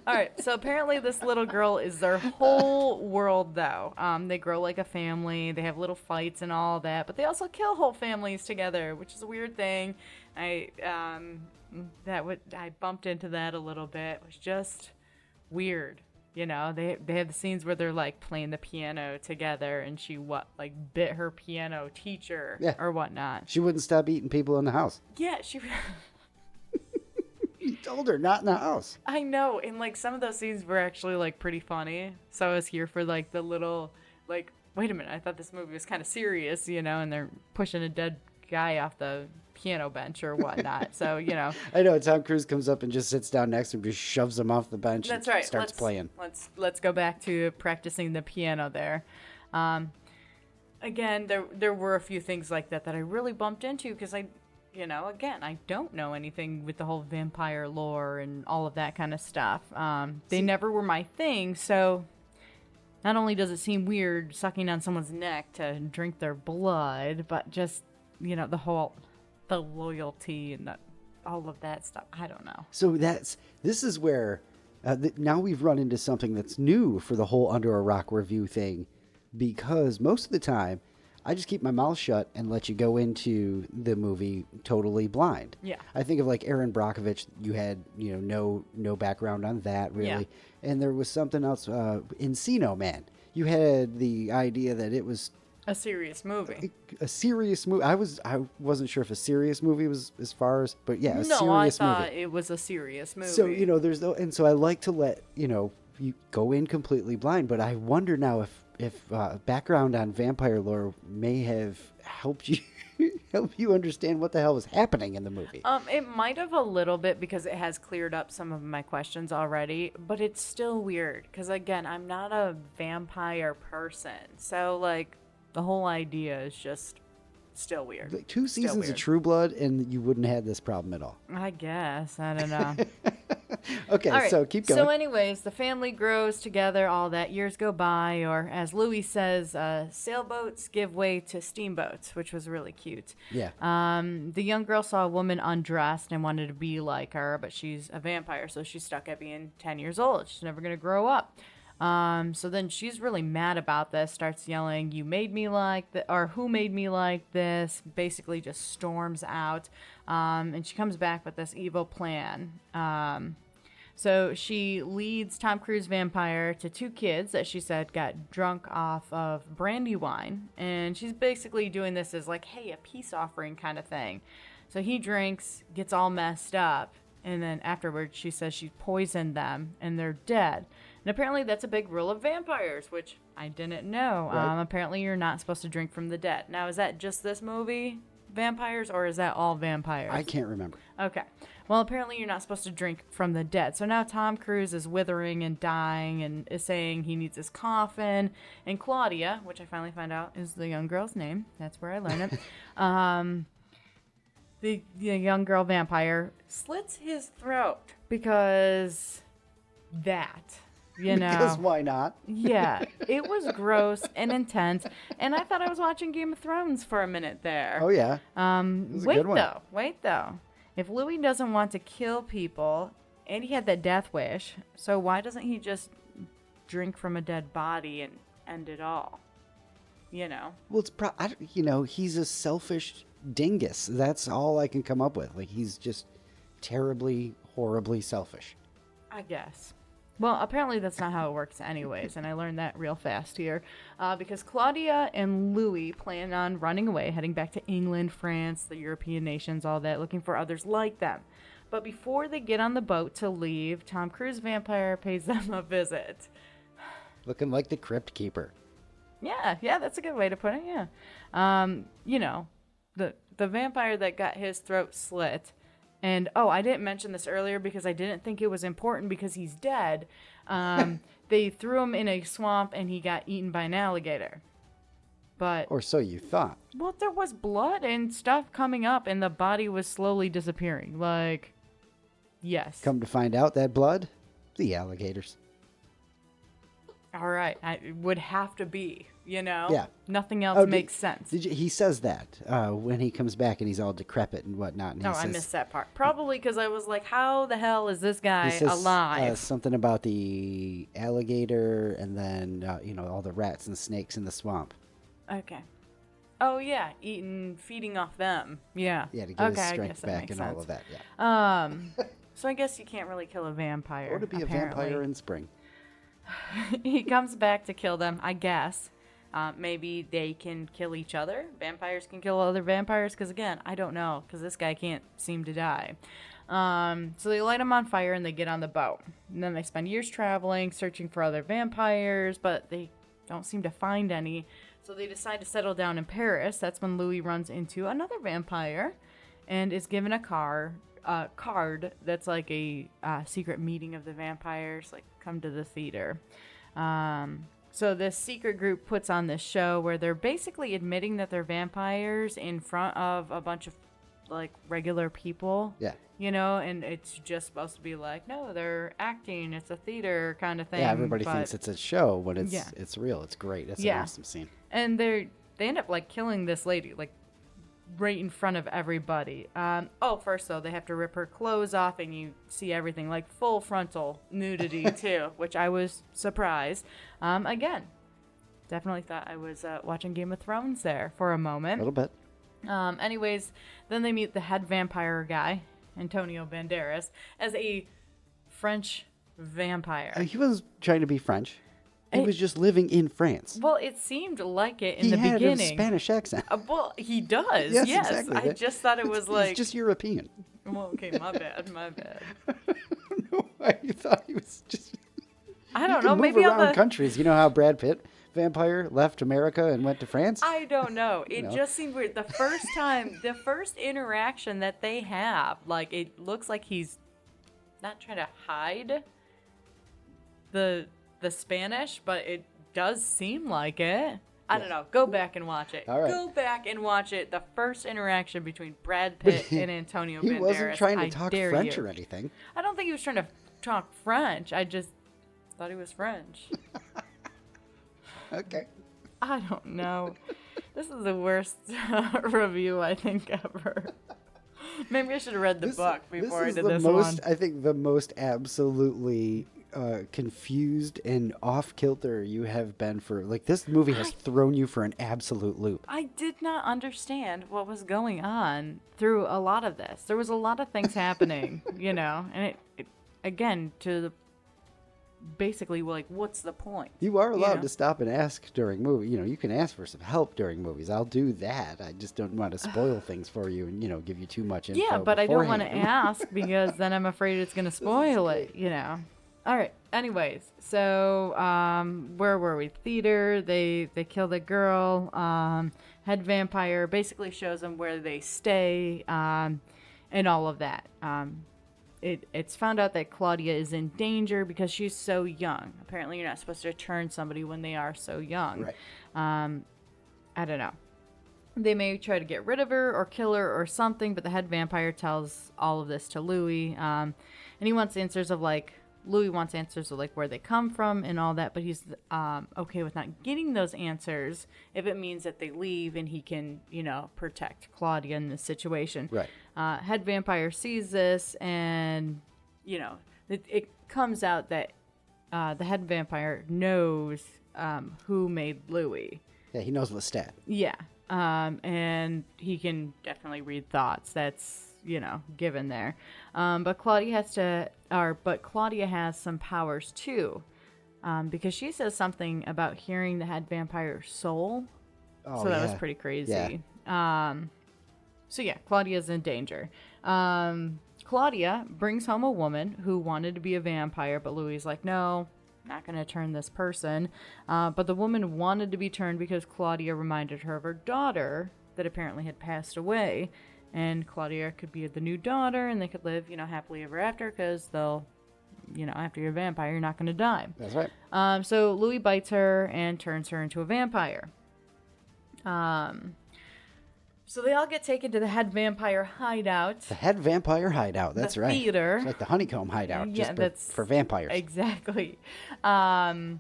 S3: right. So apparently this little girl is their whole world, though. They grow like a family. They have little fights and all that, but they also kill whole families together, which is a weird thing. I bumped into that a little bit. It was just weird. You know, they have the scenes where they're like playing the piano together, and she bit her piano teacher or whatnot.
S2: She wouldn't stop eating people in the house.
S3: Yeah, she.
S2: You told her not in the house.
S3: I know, and like some of those scenes were actually like pretty funny. So I was here for like the little like, wait a minute, I thought this movie was kind of serious, you know, and they're pushing a dead guy off the piano bench or whatnot. So, you know,
S2: I know Tom Cruise comes up and just sits down next to him, just shoves him off the bench.
S3: That's
S2: and
S3: right.
S2: Starts playing.
S3: Let's go back to practicing the piano there. Again, there were a few things like that I really bumped into because I don't know anything with the whole vampire lore and all of that kind of stuff. They never were my thing. So not only does it seem weird sucking on someone's neck to drink their blood, but just, you know, the loyalty and all of that stuff. I don't know.
S2: So this is where Now we've run into something that's new for the whole Under a Rock review thing, because most of the time I just keep my mouth shut and let you go into the movie totally blind.
S3: Yeah.
S2: I think of like Aaron Brockovich. You had no background on that really, and there was something else. Encino Man. You had the idea that it was
S3: A serious movie.
S2: a serious movie. I wasn't sure if a serious movie was as far as, but yeah, a
S3: No, I
S2: serious
S3: thought
S2: movie.
S3: it was a serious movie.
S2: So there's no, and so I like to let you go in completely blind. But I wonder now if background on vampire lore may have helped you help you understand what the hell was happening in the movie.
S3: It might have a little bit because it has cleared up some of my questions already, but it's still weird because again, I'm not a vampire person, so like the whole idea is just still weird.
S2: Like 2
S3: Still
S2: seasons of
S3: weird.
S2: True Blood, and you wouldn't have this problem at all.
S3: I guess. I don't know.
S2: Okay,
S3: All right.
S2: so keep going.
S3: So, anyways, the family grows together. All that years go by, or as Louis says, sailboats give way to steamboats, which was really cute.
S2: Yeah.
S3: The young girl saw a woman undressed and wanted to be like her, but she's a vampire, so she's stuck at being 10 years old. She's never gonna grow up. So then she's really mad about this, starts yelling, "You made me like that," or "Who made me like this?" Basically just storms out. And she comes back with this evil plan. So she leads Tom Cruise vampire to 2 kids that she said got drunk off of brandy wine. And she's basically doing this as like, hey, a peace offering kind of thing. So he drinks, gets all messed up. And then afterwards, she says she poisoned them and they're dead. And apparently that's a big rule of vampires, which I didn't know.
S2: Right.
S3: Apparently you're not supposed to drink from the dead. Now, is that just this movie, vampires, or is that all vampires?
S2: I can't remember.
S3: Okay. Well, apparently you're not supposed to drink from the dead. So now Tom Cruise is withering and dying and is saying he needs his coffin. And Claudia, which I finally find out is the young girl's name. That's where I learned it. The young girl vampire slits his throat because that,
S2: Because why not?
S3: Yeah, it was gross and intense. And I thought I was watching Game of Thrones for a minute there.
S2: Oh yeah. It was a good one.
S3: Wait though. If Louis doesn't want to kill people, and he had that death wish, so why doesn't he just drink from a dead body and end it all?
S2: Well, he's a selfish dingus. That's all I can come up with. Like, he's just terribly, horribly selfish.
S3: I guess. Well, apparently that's not how it works anyways, and I learned that real fast here. Because Claudia and Louis plan on running away, heading back to England, France, the European nations, all that, looking for others like them. But before they get on the boat to leave, Tom Cruise vampire pays them a visit.
S2: Looking like the Crypt Keeper.
S3: Yeah, that's a good way to put it, yeah. The vampire that got his throat slit. And, I didn't mention this earlier because I didn't think it was important because he's dead. They threw him in a swamp and he got eaten by an alligator. But,
S2: Or so you thought.
S3: well, there was blood and stuff coming up and the body was slowly disappearing. Like, yes.
S2: Come to find out, that blood, the alligators.
S3: All right. It would have to be,
S2: Yeah.
S3: Nothing else makes sense.
S2: He says that when he comes back and he's all decrepit and whatnot. And
S3: No, I missed that part. Probably because I was like, how the hell is this guy
S2: he says,
S3: alive?
S2: something about the alligator and then, all the rats and snakes in the swamp.
S3: Okay. Oh, yeah. Feeding off them. Yeah.
S2: Yeah, to get his
S3: I
S2: strength
S3: guess that
S2: back
S3: makes
S2: and
S3: sense.
S2: all of that, yeah.
S3: So I guess you can't really kill a vampire.
S2: Or to be
S3: apparently.
S2: a vampire in spring.
S3: He comes back to kill them, I guess. Maybe they can kill each other. Vampires can kill other vampires. Because, again, I don't know. Because this guy can't seem to die. So they light him on fire and they get on the boat. And then they spend years traveling, searching for other vampires. But they don't seem to find any. So they decide to settle down in Paris. That's when Louis runs into another vampire. And is given a card that's like a secret meeting of the vampires, like come to the theater. So this secret group puts on this show where they're basically admitting that they're vampires in front of a bunch of like regular people.
S2: Yeah.
S3: And it's just supposed to be like, no, they're acting. It's a theater kind of thing.
S2: Yeah, everybody thinks it's a show when it's
S3: Yeah.
S2: it's real. It's great. It's
S3: Yeah.
S2: an awesome scene.
S3: And they end up like killing this lady. Like right in front of everybody. First though, they have to rip her clothes off, and you see everything, like full frontal nudity too, which I was surprised. Again, definitely thought I was watching Game of Thrones there for a moment.
S2: A little bit.
S3: Anyways, then they meet the head vampire guy, Antonio Banderas, as a French vampire.
S2: He was trying to be French. He was just living in France.
S3: Well, it seemed like it in
S2: He
S3: the
S2: had
S3: beginning.
S2: a Spanish accent.
S3: Well, he does.
S2: Yes,
S3: Yes,
S2: exactly.
S3: I just thought it was like.
S2: He's just European.
S3: Well, okay, my bad.
S2: No, I thought he was just.
S3: I don't
S2: You
S3: know.
S2: can
S3: Maybe
S2: move
S3: on
S2: around
S3: the.
S2: countries. You know how Brad Pitt, vampire, left America and went to France?
S3: I don't know. It
S2: know.
S3: just seemed weird. The first interaction that they have, like it looks like he's not trying to hide the Spanish, but it does seem like it. I don't know. Go back and watch it.
S2: All right.
S3: Go back and watch it. The first interaction between Brad Pitt and Antonio
S2: He
S3: Banderas.
S2: wasn't trying to
S3: I
S2: talk
S3: dare
S2: French
S3: you.
S2: or anything.
S3: I don't think he was trying to talk French. I just thought he was French.
S2: Okay.
S3: I don't know. This is the worst review I think ever. Maybe I should have read the book before I did this one.
S2: I think the most absolutely confused and off kilter you have been for. Like, this movie has thrown you for an absolute loop.
S3: I did not understand what was going on through a lot of this. There was a lot of things happening, and it again, to the basically, like, what's the point?
S2: You are allowed to stop and ask during movie. You can ask for some help during movies. I'll do that. I just don't want to spoil things for you and give you too much info.
S3: Yeah, but I don't want to
S2: beforehand.
S3: ask because then I'm afraid it's going to spoil it, All right. Anyways, so where were we? Theater. They kill the girl. Head vampire basically shows them where they stay, and all of that. It's found out that Claudia is in danger because she's so young. Apparently, you're not supposed to turn somebody when they are so young.
S2: Right.
S3: I don't know. They may try to get rid of her or kill her or something, but the head vampire tells all of this to Louis. And he wants answers of Louis wants answers of where they come from and all that, but he's okay with not getting those answers if it means that they leave and he can, protect Claudia in this situation.
S2: Right.
S3: Head vampire sees this, and it comes out that the head vampire knows who made Louis.
S2: Yeah, he knows Lestat.
S3: Yeah. And he can definitely read thoughts. That's, given there. But Claudia has some powers too. Because she says something about hearing the head vampire's soul.
S2: Oh,
S3: so that
S2: yeah.
S3: was pretty crazy.
S2: Yeah.
S3: So yeah, Claudia's in danger. Claudia brings home a woman who wanted to be a vampire, but Louis is like, no, not going to turn this person. But the woman wanted to be turned because Claudia reminded her of her daughter that apparently had passed away. And Claudia could be the new daughter, and they could live, happily ever after, because they'll, after you're a vampire, you're not going to die.
S2: That's right.
S3: So Louis bites her and turns her into a vampire. So they all get taken to the head vampire hideout.
S2: The head vampire hideout. That's
S3: The
S2: right.
S3: theater.
S2: It's like the honeycomb hideout.
S3: Yeah,
S2: just
S3: that's
S2: for vampires.
S3: Exactly. And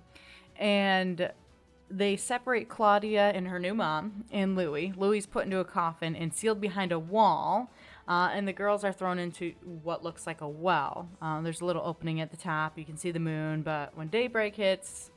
S3: they separate Claudia and her new mom and Louis. Louis put into a coffin and sealed behind a wall. And the girls are thrown into what looks like a well. There's a little opening at the top. You can see the moon, but when daybreak hits,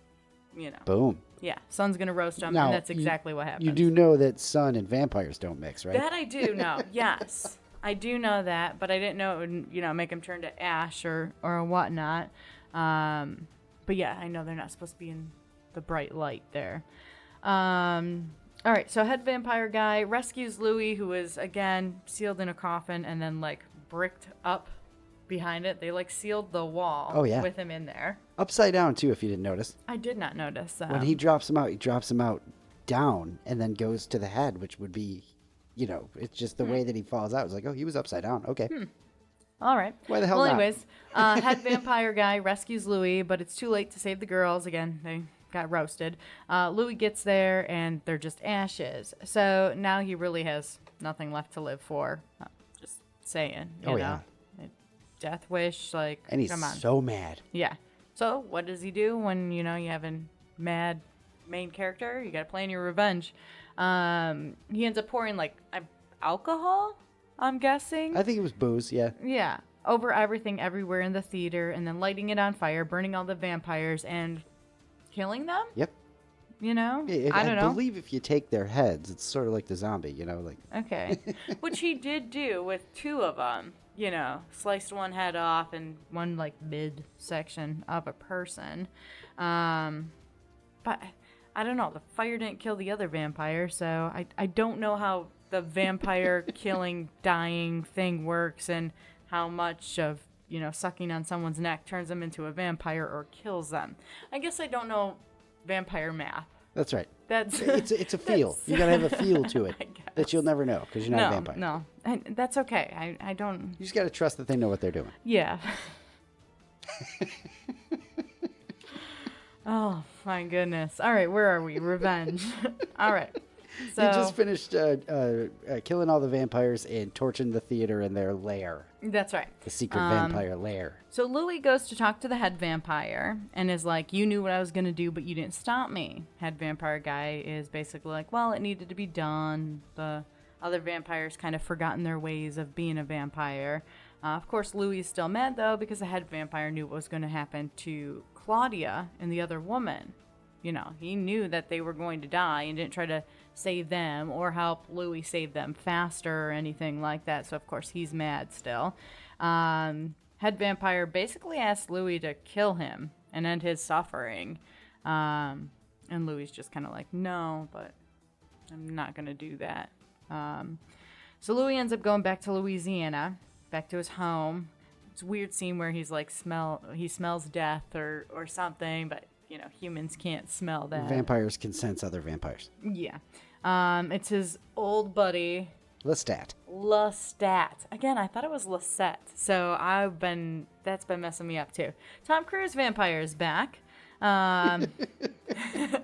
S2: Boom.
S3: Yeah, sun's going to roast them,
S2: Now,
S3: and that's exactly what happens.
S2: You do know that sun and vampires don't mix, right?
S3: That I do know, yes. I do know that, but I didn't know it would, make them turn to ash or whatnot. But yeah, I know they're not supposed to be in the bright light there. All right, so head vampire guy rescues Louis, who is, again, sealed in a coffin and then, bricked up behind it. They, sealed the wall with him in there.
S2: Upside down, too, if you didn't notice.
S3: I did not notice.
S2: When he drops him out down and then goes to the head, which would be, it's just the way that he falls out. It's like, oh, he was upside down. Okay.
S3: All right.
S2: Why the hell
S3: well,
S2: not?
S3: anyways, head vampire guy rescues Louis, but it's too late to save the girls. Again, they got roasted. Louis gets there, and they're just ashes. So now he really has nothing left to live for. Just saying. You know?
S2: Yeah.
S3: Death wish,
S2: And he's
S3: come on.
S2: so mad.
S3: Yeah. So what does he do when, you have a mad main character? You got to plan your revenge. He ends up pouring, I alcohol, I'm guessing.
S2: I think it was booze, yeah.
S3: Yeah. Over everything, everywhere in the theater, and then lighting it on fire, burning all the vampires, and killing them?
S2: Yep.
S3: You know?
S2: Yeah,
S3: I don't know.
S2: believe if you take their heads, it's sort of like the zombie, like.
S3: Okay. Which he did do with 2 of them. Sliced one head off and one, like, mid-section of a person. But I don't know. The fire didn't kill the other vampire, so I don't know how the vampire killing, dying thing works and how much of, sucking on someone's neck turns them into a vampire or kills them. I guess I don't know vampire math.
S2: That's right.
S3: That's
S2: it's a feel. You gotta have a feel to it that you'll never know because you're not a vampire.
S3: No, and that's okay. I don't.
S2: You just gotta trust that they know what they're doing.
S3: Yeah. Oh my goodness! All right, where are we? Revenge. All right. So
S2: You just finished killing all the vampires and torching the theater in their lair,
S3: that's right.
S2: the secret vampire lair.
S3: So Louis goes to talk to the head vampire and is like, "You knew what I was gonna do, but you didn't stop me." Head vampire guy is basically like, "Well, it needed to be done." The other vampires kind of forgotten their ways of being a vampire. Of course, Louis is still mad though because the head vampire knew what was going to happen to Claudia and the other woman. He knew that they were going to die and didn't try to save them or help Louis save them faster or anything like that. So, of course, he's mad still. Head vampire basically asked Louis to kill him and end his suffering. And Louis just kind of like, no, but I'm not going to do that. So Louis ends up going back to Louisiana, back to his home. It's a weird scene where he's like, he smells death or something, but humans can't smell that.
S2: Vampires can sense other vampires.
S3: Yeah. It's his old buddy,
S2: Lestat.
S3: Again, I thought it was Lestat. So that's been messing me up too. Tom Cruise vampire is back.
S2: There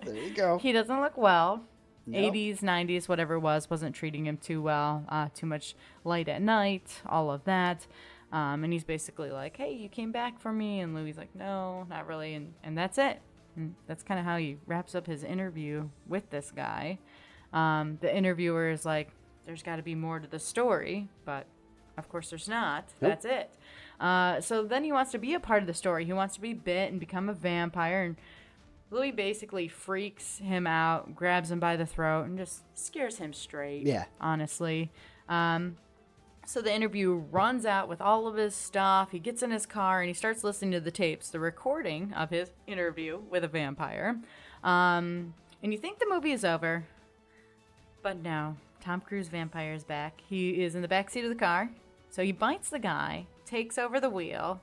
S2: you go.
S3: He doesn't look well.
S2: Nope.
S3: 80s, 90s, whatever it was, wasn't treating him too well. Too much light at night, all of that. And he's basically like, "Hey, you came back for me." And Louis like, "No, not really." And that's it. And that's kind of how he wraps up his interview with this guy. The interviewer is like, "There's got to be more to the story," but of course there's not.
S2: Nope.
S3: That's it. So then he wants to be a part of the story. He wants to be bit and become a vampire. And Louis basically freaks him out, grabs him by the throat, and just scares him straight.
S2: Yeah.
S3: Honestly. So the interview runs out with all of his stuff. He gets in his car and he starts listening to the tapes, the recording of his interview with a vampire. And you think the movie is over, but no. Tom Cruise vampire is back. He is in the backseat of the car. So he bites the guy, takes over the wheel,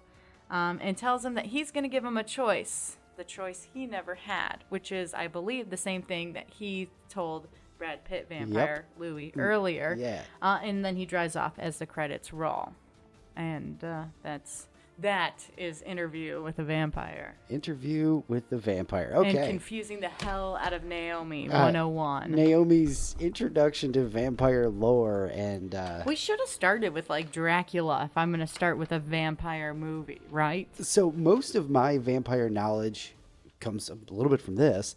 S3: and tells him that he's going to give him a choice. The choice he never had, which is, I believe, the same thing that he told Brad Pitt vampire Louis earlier.
S2: Yeah.
S3: And then he drives off as the credits roll. And that is Interview with a Vampire.
S2: Interview with the Vampire. Okay.
S3: And confusing the hell out of Naomi 101.
S2: Naomi's introduction to vampire lore and
S3: We should have started with like Dracula if I'm going to start with a vampire movie, right?
S2: so most of my vampire knowledge comes a little bit from this.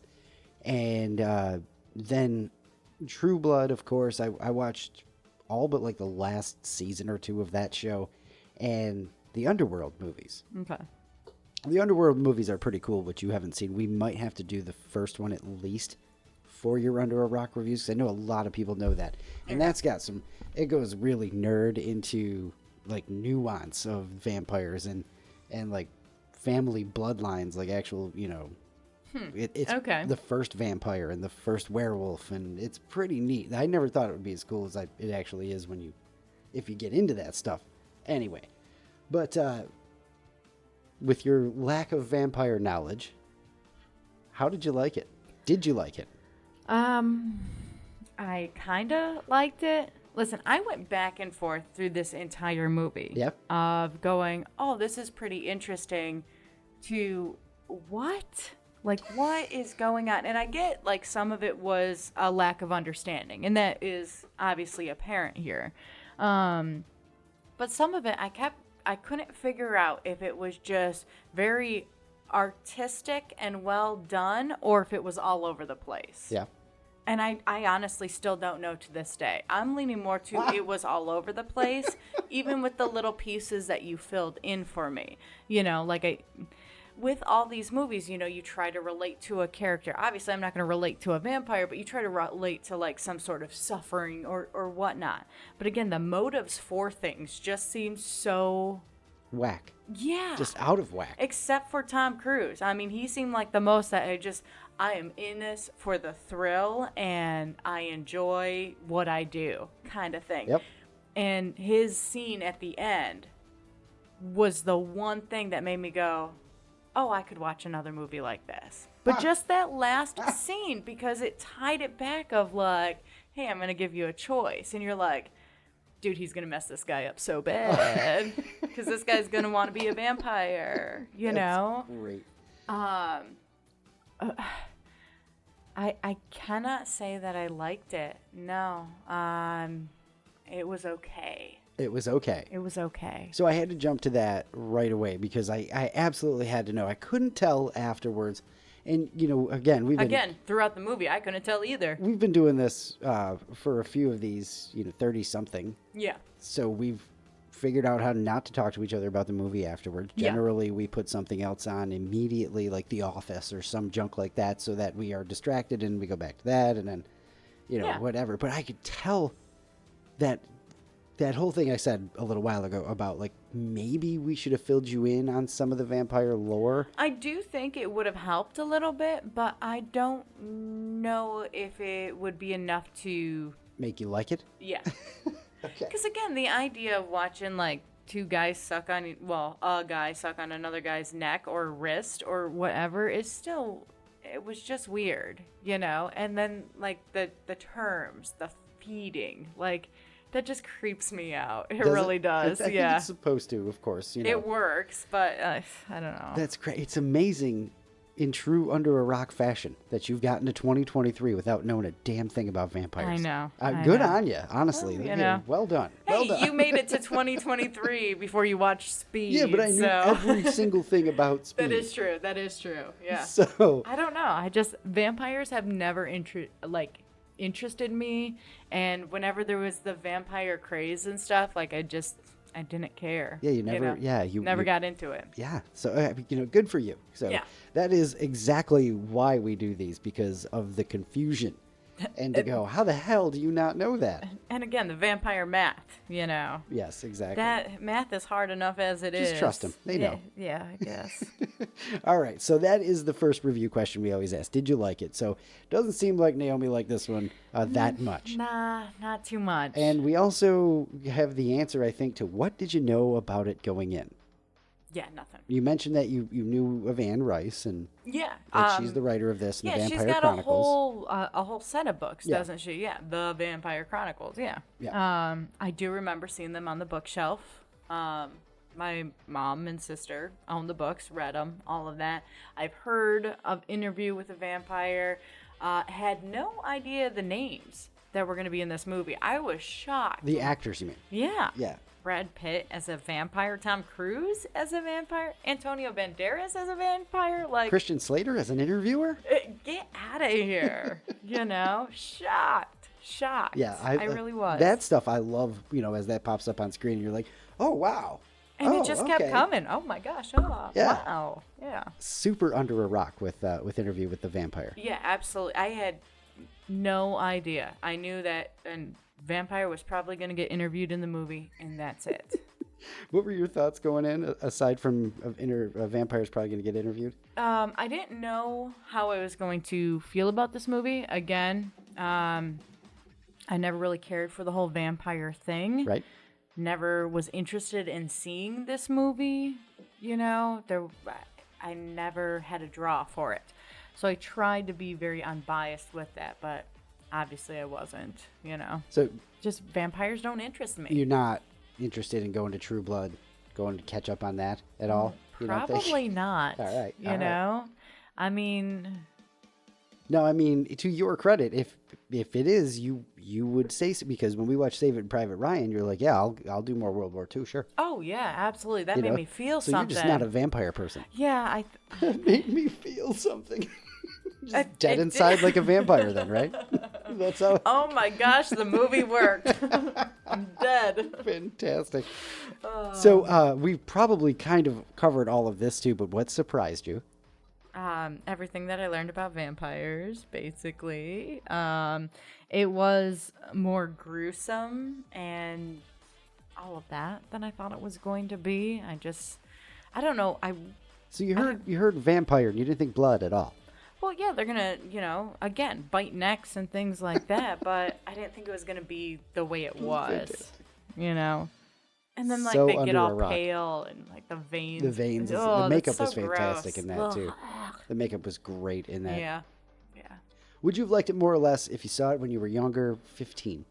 S2: And then True Blood, of course, I watched all but like the last season or two of that show, and the Underworld movies.
S3: Okay.
S2: The Underworld movies are pretty cool, which you haven't seen. We might have to do the first one at least for your Under a Rock reviews, 'cause I know a lot of people know that. And that's got it goes really nerd into like nuance of vampires and like family bloodlines, like actual, it's
S3: Okay.
S2: the first vampire and the first werewolf, and it's pretty neat. I never thought it would be as cool as it actually is if you get into that stuff. Anyway, but with your lack of vampire knowledge, how did you like it? Did you like it?
S3: I kind of liked it. Listen, I went back and forth through this entire movie.
S2: Yep.
S3: Of going, oh, this is pretty interesting, to what? Like, what is going on? And I get, like, some of it was a lack of understanding, and that is obviously apparent here. But some of it, I couldn't figure out if it was just very artistic and well done, or if it was all over the place.
S2: Yeah.
S3: And I honestly still don't know to this day. I'm leaning more to it was all over the place, even with the little pieces that you filled in for me. You know, like with all these movies, you know, you try to relate to a character. Obviously, I'm not going to relate to a vampire, but you try to relate to like some sort of suffering or whatnot. But again, the motives for things just seem so
S2: Whack.
S3: yeah,
S2: Just out of whack.
S3: except for Tom Cruise. I mean, he seemed like the most that I am in this for the thrill and I enjoy what I do kind of thing.
S2: Yep.
S3: And his scene at the end was the one thing that made me go, oh, I could watch another movie like this. But just that last scene, because it tied it back of like, hey, I'm going to give you a choice. And you're like, dude, he's going to mess this guy up so bad because this guy's going to want to be a vampire, you know?
S2: Great.
S3: I cannot say that I liked it. No. It was okay.
S2: It was okay.
S3: It was okay.
S2: So I had to jump to that right away because I absolutely had to know. I couldn't tell afterwards. And, you know, again,
S3: throughout the movie, I couldn't tell either.
S2: we've been doing this for a few of these, 30-something.
S3: Yeah.
S2: So we've figured out how not to talk to each other about the movie afterwards.
S3: Yeah.
S2: Generally, we put something else on immediately, like The Office or some junk like that, so that we are distracted and we go back to that and then,
S3: Yeah.
S2: whatever. But I could tell that whole thing I said a little while ago about, like, maybe we should have filled you in on some of the vampire lore.
S3: I do think it would have helped a little bit, but I don't know if it would be enough to...
S2: Make you like it?
S3: Yeah.
S2: Okay.
S3: Because, again, the idea of watching, like, a guy suck on another guy's neck or wrist or whatever is still... It was just weird, you know? And then, like, the terms, the feeding, like... That just creeps me out. It really does.
S2: I think
S3: yeah.
S2: it's supposed to, of course.
S3: It works, but I don't know.
S2: That's great. It's amazing in true under a rock fashion that you've gotten to 2023 without knowing a damn thing about vampires.
S3: I know.
S2: Good on you, honestly.
S3: Well, you know.
S2: Well done.
S3: Hey,
S2: Well done.
S3: you made it to 2023 before you watched Speed.
S2: Yeah, but I knew every single thing about Speed.
S3: That is true. That is true. Yeah.
S2: So
S3: I don't know. Vampires have never interested me, and whenever there was the vampire craze and stuff, like I didn't care.
S2: Yeah, you never
S3: got into it.
S2: Yeah, so good for you. So
S3: Yeah.
S2: that is exactly why we do these, because of the confusion. And to go, how the hell do you not know that?
S3: And again, the vampire math,
S2: Yes, exactly.
S3: That math is hard enough as it is.
S2: Just trust them. They know.
S3: Yeah, I guess.
S2: All right, so that is the first review question we always ask. Did you like it? So it doesn't seem like Naomi liked this one that much.
S3: Nah, not too much.
S2: And we also have the answer, I think, to what did you know about it going in?
S3: Yeah, nothing.
S2: You mentioned that you knew of Anne Rice and
S3: Yeah.
S2: that she's the writer of this and the Vampire
S3: she's got
S2: Chronicles.
S3: a whole set of books,
S2: Yeah.
S3: doesn't she? Yeah, the Vampire Chronicles. Yeah.
S2: Yeah.
S3: I do remember seeing them on the bookshelf. My mom and sister owned the books, read them, all of that. I've heard of Interview with a Vampire. Had no idea the names that were going to be in this movie. I was shocked.
S2: The actors, you mean?
S3: Yeah.
S2: Yeah.
S3: Brad Pitt as a vampire, Tom Cruise as a vampire, Antonio Banderas as a vampire, like
S2: Christian Slater as an interviewer?
S3: get out of here. Shocked.
S2: Yeah,
S3: I really was.
S2: That stuff I love, as that pops up on screen and you're like, oh, wow.
S3: And
S2: Oh,
S3: it just kept
S2: okay.
S3: coming. Oh my gosh. Oh,
S2: Yeah.
S3: wow. Yeah.
S2: Super under a rock with Interview with the Vampire.
S3: Yeah, absolutely. I had no idea. I knew that a vampire was probably going to get interviewed in the movie, and that's it.
S2: What were your thoughts going in, aside from a vampire's probably going to get interviewed?
S3: I didn't know how I was going to feel about this movie. Again, I never really cared for the whole vampire thing.
S2: Right.
S3: Never was interested in seeing this movie. I never had a draw for it. So I tried to be very unbiased with that, but obviously I wasn't,
S2: So
S3: Just vampires don't interest me.
S2: you're not interested in going to True Blood, going to catch up on that at all? You don't think?
S3: Probably not.
S2: All right.
S3: You know? I mean,
S2: No, I mean, to your credit, if it is, you would say so, because when we watched Saving Private Ryan, you're like, yeah, I'll do more World War II, sure.
S3: oh yeah, absolutely. That
S2: You
S3: made
S2: know?
S3: me feel
S2: So
S3: something.
S2: you're just not a vampire person.
S3: Yeah,
S2: That made me feel something. Just dead
S3: it
S2: inside
S3: did.
S2: like a vampire then, right? That's how.
S3: Oh my gosh, the movie worked. I'm dead.
S2: Fantastic. So we've probably kind of covered all of this too, but what surprised you?
S3: Everything that I learned about vampires, basically. It was more gruesome and all of that than I thought it was going to be. I don't know.
S2: So you heard vampire and you didn't think blood at all.
S3: Well, yeah, they're gonna, again, bite necks and things like that, but I didn't think it was gonna be the way it was, And then, like,
S2: So
S3: they get
S2: under a
S3: all
S2: rock.
S3: pale and, like, the veins.
S2: The veins,
S3: Oh,
S2: the makeup
S3: that's
S2: was
S3: so
S2: fantastic
S3: gross.
S2: in that too. The makeup was great in that.
S3: Yeah.
S2: Would you have liked it more or less if you saw it when you were younger, 15?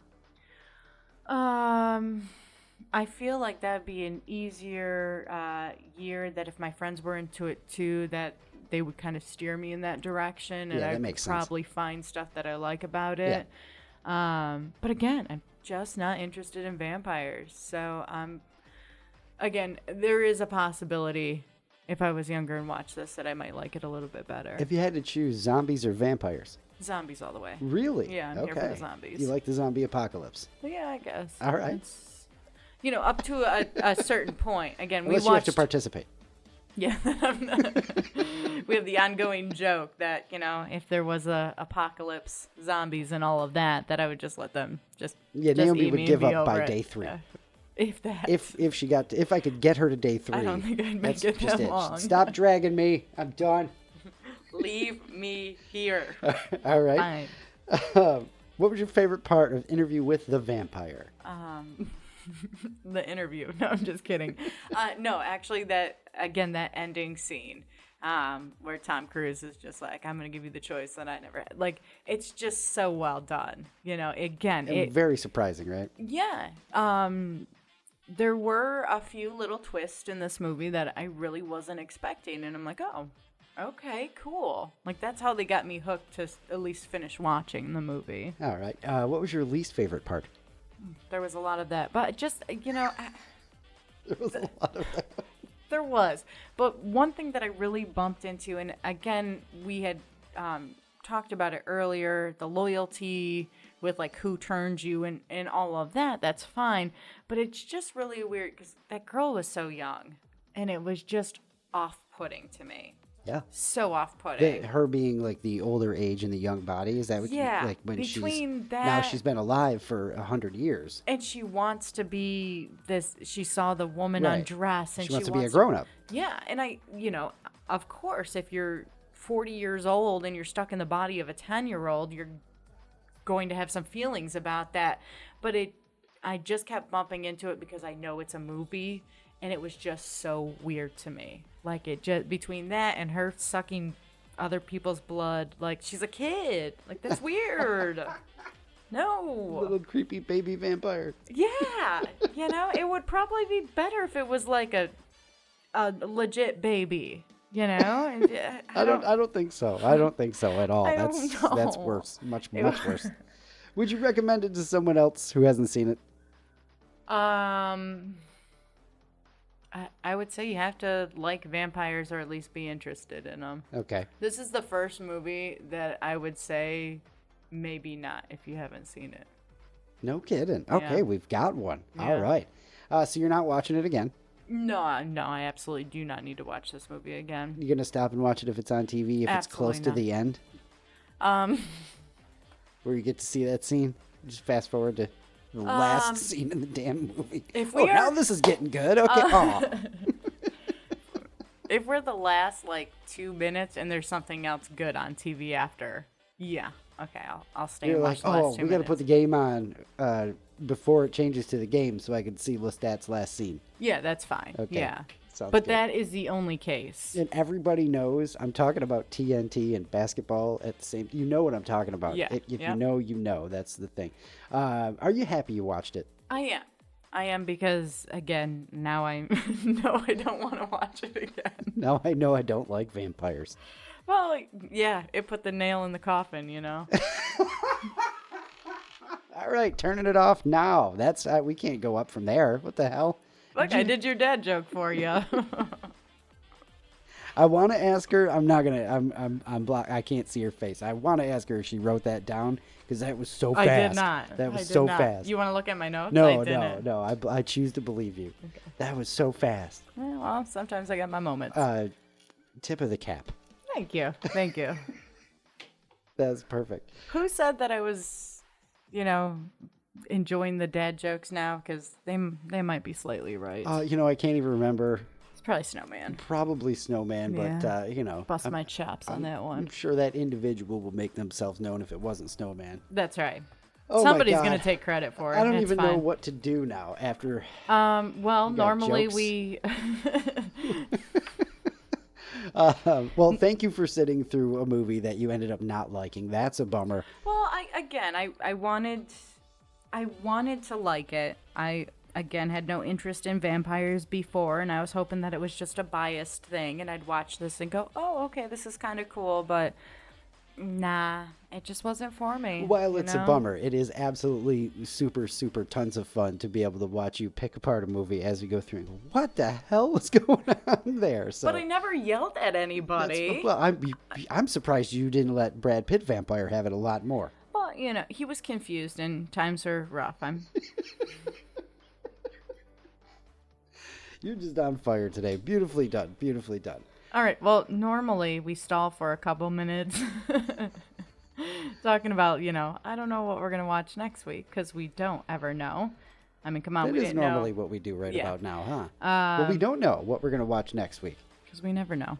S3: I feel like that'd be an easier year that if my friends were into it too, that they would kind of steer me in that direction, and
S2: Yeah, that
S3: I'd
S2: makes sense.
S3: probably find stuff that I like about it. But again, I'm just not interested in vampires. So again, there is a possibility if I was younger and watched this that I might like it a little bit better.
S2: If you had to choose zombies or vampires?
S3: Zombies all the way.
S2: Really?
S3: Yeah, I'm here for the zombies.
S2: You like the zombie apocalypse?
S3: Yeah, I guess.
S2: All right.
S3: It's, up to a certain point. Again,
S2: Unless
S3: we
S2: you have
S3: watched.
S2: to participate.
S3: Yeah, we have the ongoing joke that if there was a apocalypse, zombies, and all of that, that I would just let them just
S2: Naomi
S3: eat
S2: would
S3: me
S2: give
S3: and be
S2: up by
S3: over it.
S2: day 3.
S3: Yeah. If that.
S2: If I could get her to day 3.
S3: I don't think I'd make
S2: that's
S3: it
S2: just
S3: that
S2: it.
S3: long.
S2: Stop dragging me. I'm done.
S3: Leave me here.
S2: All right.
S3: Fine.
S2: What was your favorite part of Interview with the Vampire?
S3: The interview. No, I'm just kidding. No, actually, that ending scene where Tom Cruise is just like, I'm going to give you the choice that I never had. Like, it's just so well done. Again,
S2: Very surprising, right?
S3: yeah. There were a few little twists in this movie that I really wasn't expecting. And I'm like, oh, okay, cool. Like, that's how they got me hooked to at least finish watching the movie.
S2: All right. What was your least favorite part?
S3: There was a lot of that. But just,
S2: There was a lot of that.
S3: There was. But one thing that I really bumped into, and again, we had talked about it earlier, the loyalty with like who turns you and all of that, that's fine. But it's just really weird because that girl was so young and it was just off-putting to me.
S2: Yeah.
S3: So off-putting.
S2: Her being like the older age and the young body, is that what
S3: Yeah,
S2: you like when
S3: between
S2: now
S3: that-
S2: she's been alive for 100 years.
S3: And she wants to be this, she saw the woman
S2: Right.
S3: undress and
S2: She wants to be a grown-up.
S3: Yeah, and of course, if you're 40 years old and you're stuck in the body of a 10-year-old, you're going to have some feelings about that. But I just kept bumping into it because I know it's a movie, and it was just so weird to me. Like, it just, between that and her sucking other people's blood, like, she's a kid. Like, that's weird. No.
S2: Little creepy baby vampire.
S3: Yeah. It would probably be better if it was like a legit baby, And,
S2: I don't think so. I don't think so at all.
S3: I
S2: That's
S3: don't
S2: that's
S3: know.
S2: worse. Much worse. Would you recommend it to someone else who hasn't seen it?
S3: I would say you have to like vampires or at least be interested in them.
S2: Okay.
S3: This is the first movie that I would say maybe not if you haven't seen it.
S2: No kidding. Okay,
S3: Yeah.
S2: we've got one.
S3: Yeah.
S2: All right. So you're not watching it again.
S3: No, I absolutely do not need to watch this movie again.
S2: You're gonna stop and watch it if it's on TV, if it's close to
S3: Absolutely
S2: the end,
S3: Um,
S2: where you get to see that scene. Just fast forward to the last scene in the damn movie.
S3: if we
S2: now
S3: are-
S2: this is getting good. Okay. Aw.
S3: if we're the last 2 minutes and there's something else good on TV after, yeah, okay, I'll stay
S2: You're
S3: and
S2: like,
S3: watch the last 2
S2: we
S3: minutes.
S2: got to put the game on before it changes to the game so I can see Lestat's last scene.
S3: Yeah, that's fine.
S2: Okay.
S3: Yeah.
S2: Sounds
S3: But
S2: good.
S3: that is the only case.
S2: And everybody knows I'm talking about TNT and basketball at the same. You know what I'm talking about.
S3: Yeah,
S2: If you
S3: yep.
S2: know, you know. That's the thing. Are you happy you watched it?
S3: I am because, again, now I know I don't want to watch it again.
S2: Now I know I don't like vampires.
S3: Well, yeah, it put the nail in the coffin,
S2: All right, turning it off now. That's we can't go up from there. What the hell?
S3: Look, I did your dad joke for you.
S2: I want to ask her. I'm not gonna. I'm blocked. I can't see her face. I want to ask her if she wrote that down because that was so fast.
S3: I did not.
S2: That was
S3: I did
S2: so
S3: not.
S2: fast.
S3: You want to look at my notes?
S2: No,
S3: I didn't.
S2: no. I choose to believe you.
S3: Okay.
S2: That was so fast.
S3: Yeah, well, sometimes I get my moments.
S2: Tip of the cap.
S3: Thank you. Thank you.
S2: That's perfect.
S3: Who said that I was, enjoying the dad jokes now? Because they might be slightly right.
S2: I can't even remember.
S3: It's probably Snowman.
S2: Probably Snowman,
S3: Yeah.
S2: but
S3: Bust my chops on that
S2: I'm
S3: one.
S2: sure that individual will make themselves known if it wasn't Snowman.
S3: That's right.
S2: Oh my
S3: Somebody's
S2: God.
S3: going to take credit for it.
S2: I don't
S3: It's
S2: even
S3: fine.
S2: know what to do now after.
S3: Well,
S2: You got
S3: normally
S2: jokes?
S3: we.
S2: Well, thank you for sitting through a movie that you ended up not liking. That's a bummer.
S3: Well, I wanted to like it. I again had no interest in vampires before, and I was hoping that it was just a biased thing, and I'd watch this and go, "Oh, okay, this is kind of cool," but nah, it just wasn't for me.
S2: While it's
S3: you
S2: a
S3: know?
S2: bummer, it is absolutely super, super tons of fun to be able to watch you pick apart a movie as we go through and go, what the hell was going on there? So
S3: But I never yelled at anybody.
S2: well, I'm surprised you didn't let Brad Pitt vampire have it a lot more.
S3: Well, he was confused, and times are rough.
S2: You're just on fire today. Beautifully done. Beautifully done.
S3: All right. Well, normally we stall for a couple minutes talking about, I don't know what we're going to watch next week because we don't ever know. I mean, come on.
S2: That
S3: we
S2: is
S3: didn't
S2: normally
S3: know
S2: what we do right
S3: Yeah.
S2: about now, huh? Well, we don't know what we're going to watch next week.
S3: because we never know.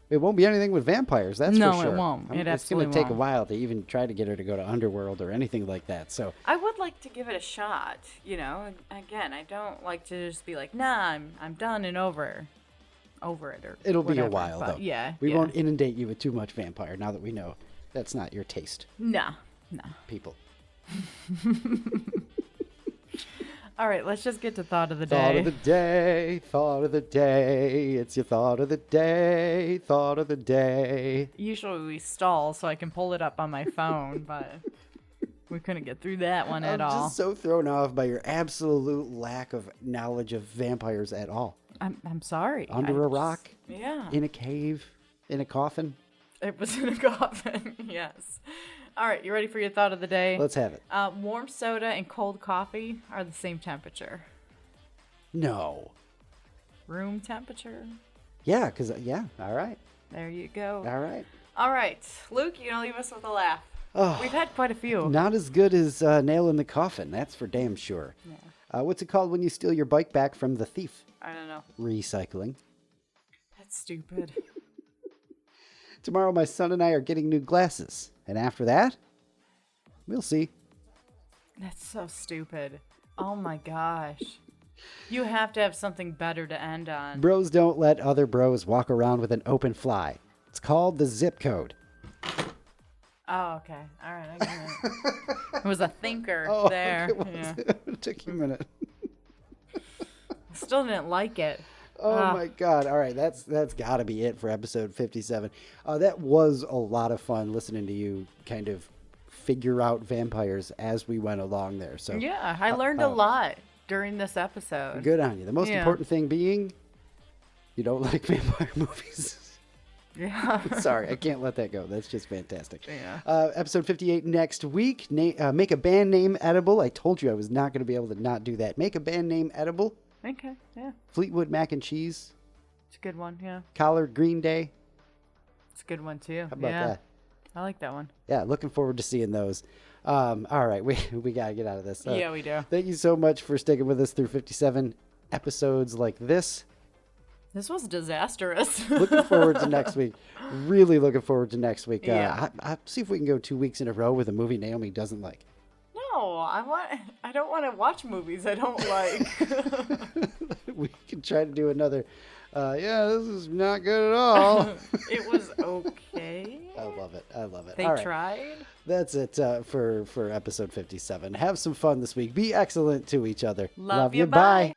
S2: It won't be anything with vampires, that's
S3: No,
S2: for sure.
S3: it won't. It
S2: It's going
S3: absolutely
S2: to take a
S3: won't.
S2: while to even try to get her to go to Underworld or anything like that. So
S3: I would like to give it a shot, Again, I don't like to just be like, nah, I'm done and over it or
S2: it'll be a
S3: whatever,
S2: while,
S3: but
S2: though.
S3: Yeah.
S2: We
S3: yeah.
S2: won't inundate you with too much vampire now that we know that's not your taste,
S3: Nah.
S2: people.
S3: All right, let's just get to thought of the day.
S2: Thought of the day, thought of the day. It's your thought of the day, thought of the day.
S3: Usually we stall so I can pull it up on my phone, but we couldn't get through that one at
S2: I'm
S3: all.
S2: just so thrown off by your absolute lack of knowledge of vampires at all.
S3: I'm sorry.
S2: Under a rock,
S3: Yeah.
S2: in a cave, in a coffin.
S3: It was in a coffin. Yes. All right, you ready for your thought of the day?
S2: Let's have it.
S3: Warm soda and cold coffee are the same temperature.
S2: No.
S3: Room temperature.
S2: Yeah, because, all right.
S3: There you go.
S2: All right.
S3: All right, Luke, you're going to leave us with a laugh.
S2: Oh,
S3: We've had quite a few.
S2: not as good as Nail in the Coffin, that's for damn sure.
S3: Yeah.
S2: What's it called when you steal your bike back from the thief?
S3: I don't know.
S2: Recycling.
S3: That's stupid.
S2: Tomorrow, my son and I are getting new glasses. And after that, we'll see.
S3: That's so stupid. Oh my gosh. You have to have something better to end on.
S2: Bros don't let other bros walk around with an open fly. It's called the zip code.
S3: Oh, okay. All right. I get it. It was a thinker there.
S2: It was.
S3: Yeah.
S2: It took you a minute.
S3: Still didn't like it.
S2: Oh my God. All right. That's got to be it for episode 57. That was a lot of fun listening to you kind of figure out vampires as we went along there. So
S3: Yeah, I learned a lot during this episode.
S2: good on you. The most
S3: Yeah.
S2: important thing being you don't like vampire movies.
S3: Yeah.
S2: Sorry, I can't let that go. That's just fantastic.
S3: Yeah.
S2: Episode 58 next week. Make a band name edible. I told you I was not going to be able to not do that. Make a band name edible.
S3: Okay. Yeah.
S2: Fleetwood Mac and Cheese.
S3: It's a good one. Yeah.
S2: Collard Green Day.
S3: It's a good one too.
S2: How about
S3: yeah.
S2: that?
S3: I like that one.
S2: Yeah, looking forward to seeing those. All right, we got to get out of this.
S3: Yeah, we do.
S2: Thank you so much for sticking with us through 57 episodes like this.
S3: This was disastrous.
S2: Looking forward to next week. Really looking forward to next week.
S3: Yeah.
S2: I'll see if we can go 2 weeks in a row with a movie Naomi doesn't like.
S3: No, I don't want to watch movies I don't like.
S2: We can try to do another. This is not good at all.
S3: It was okay.
S2: I love it. I love it.
S3: They
S2: All right.
S3: tried.
S2: That's it for episode 57. Have some fun this week. Be excellent to each other.
S3: Love you. Bye.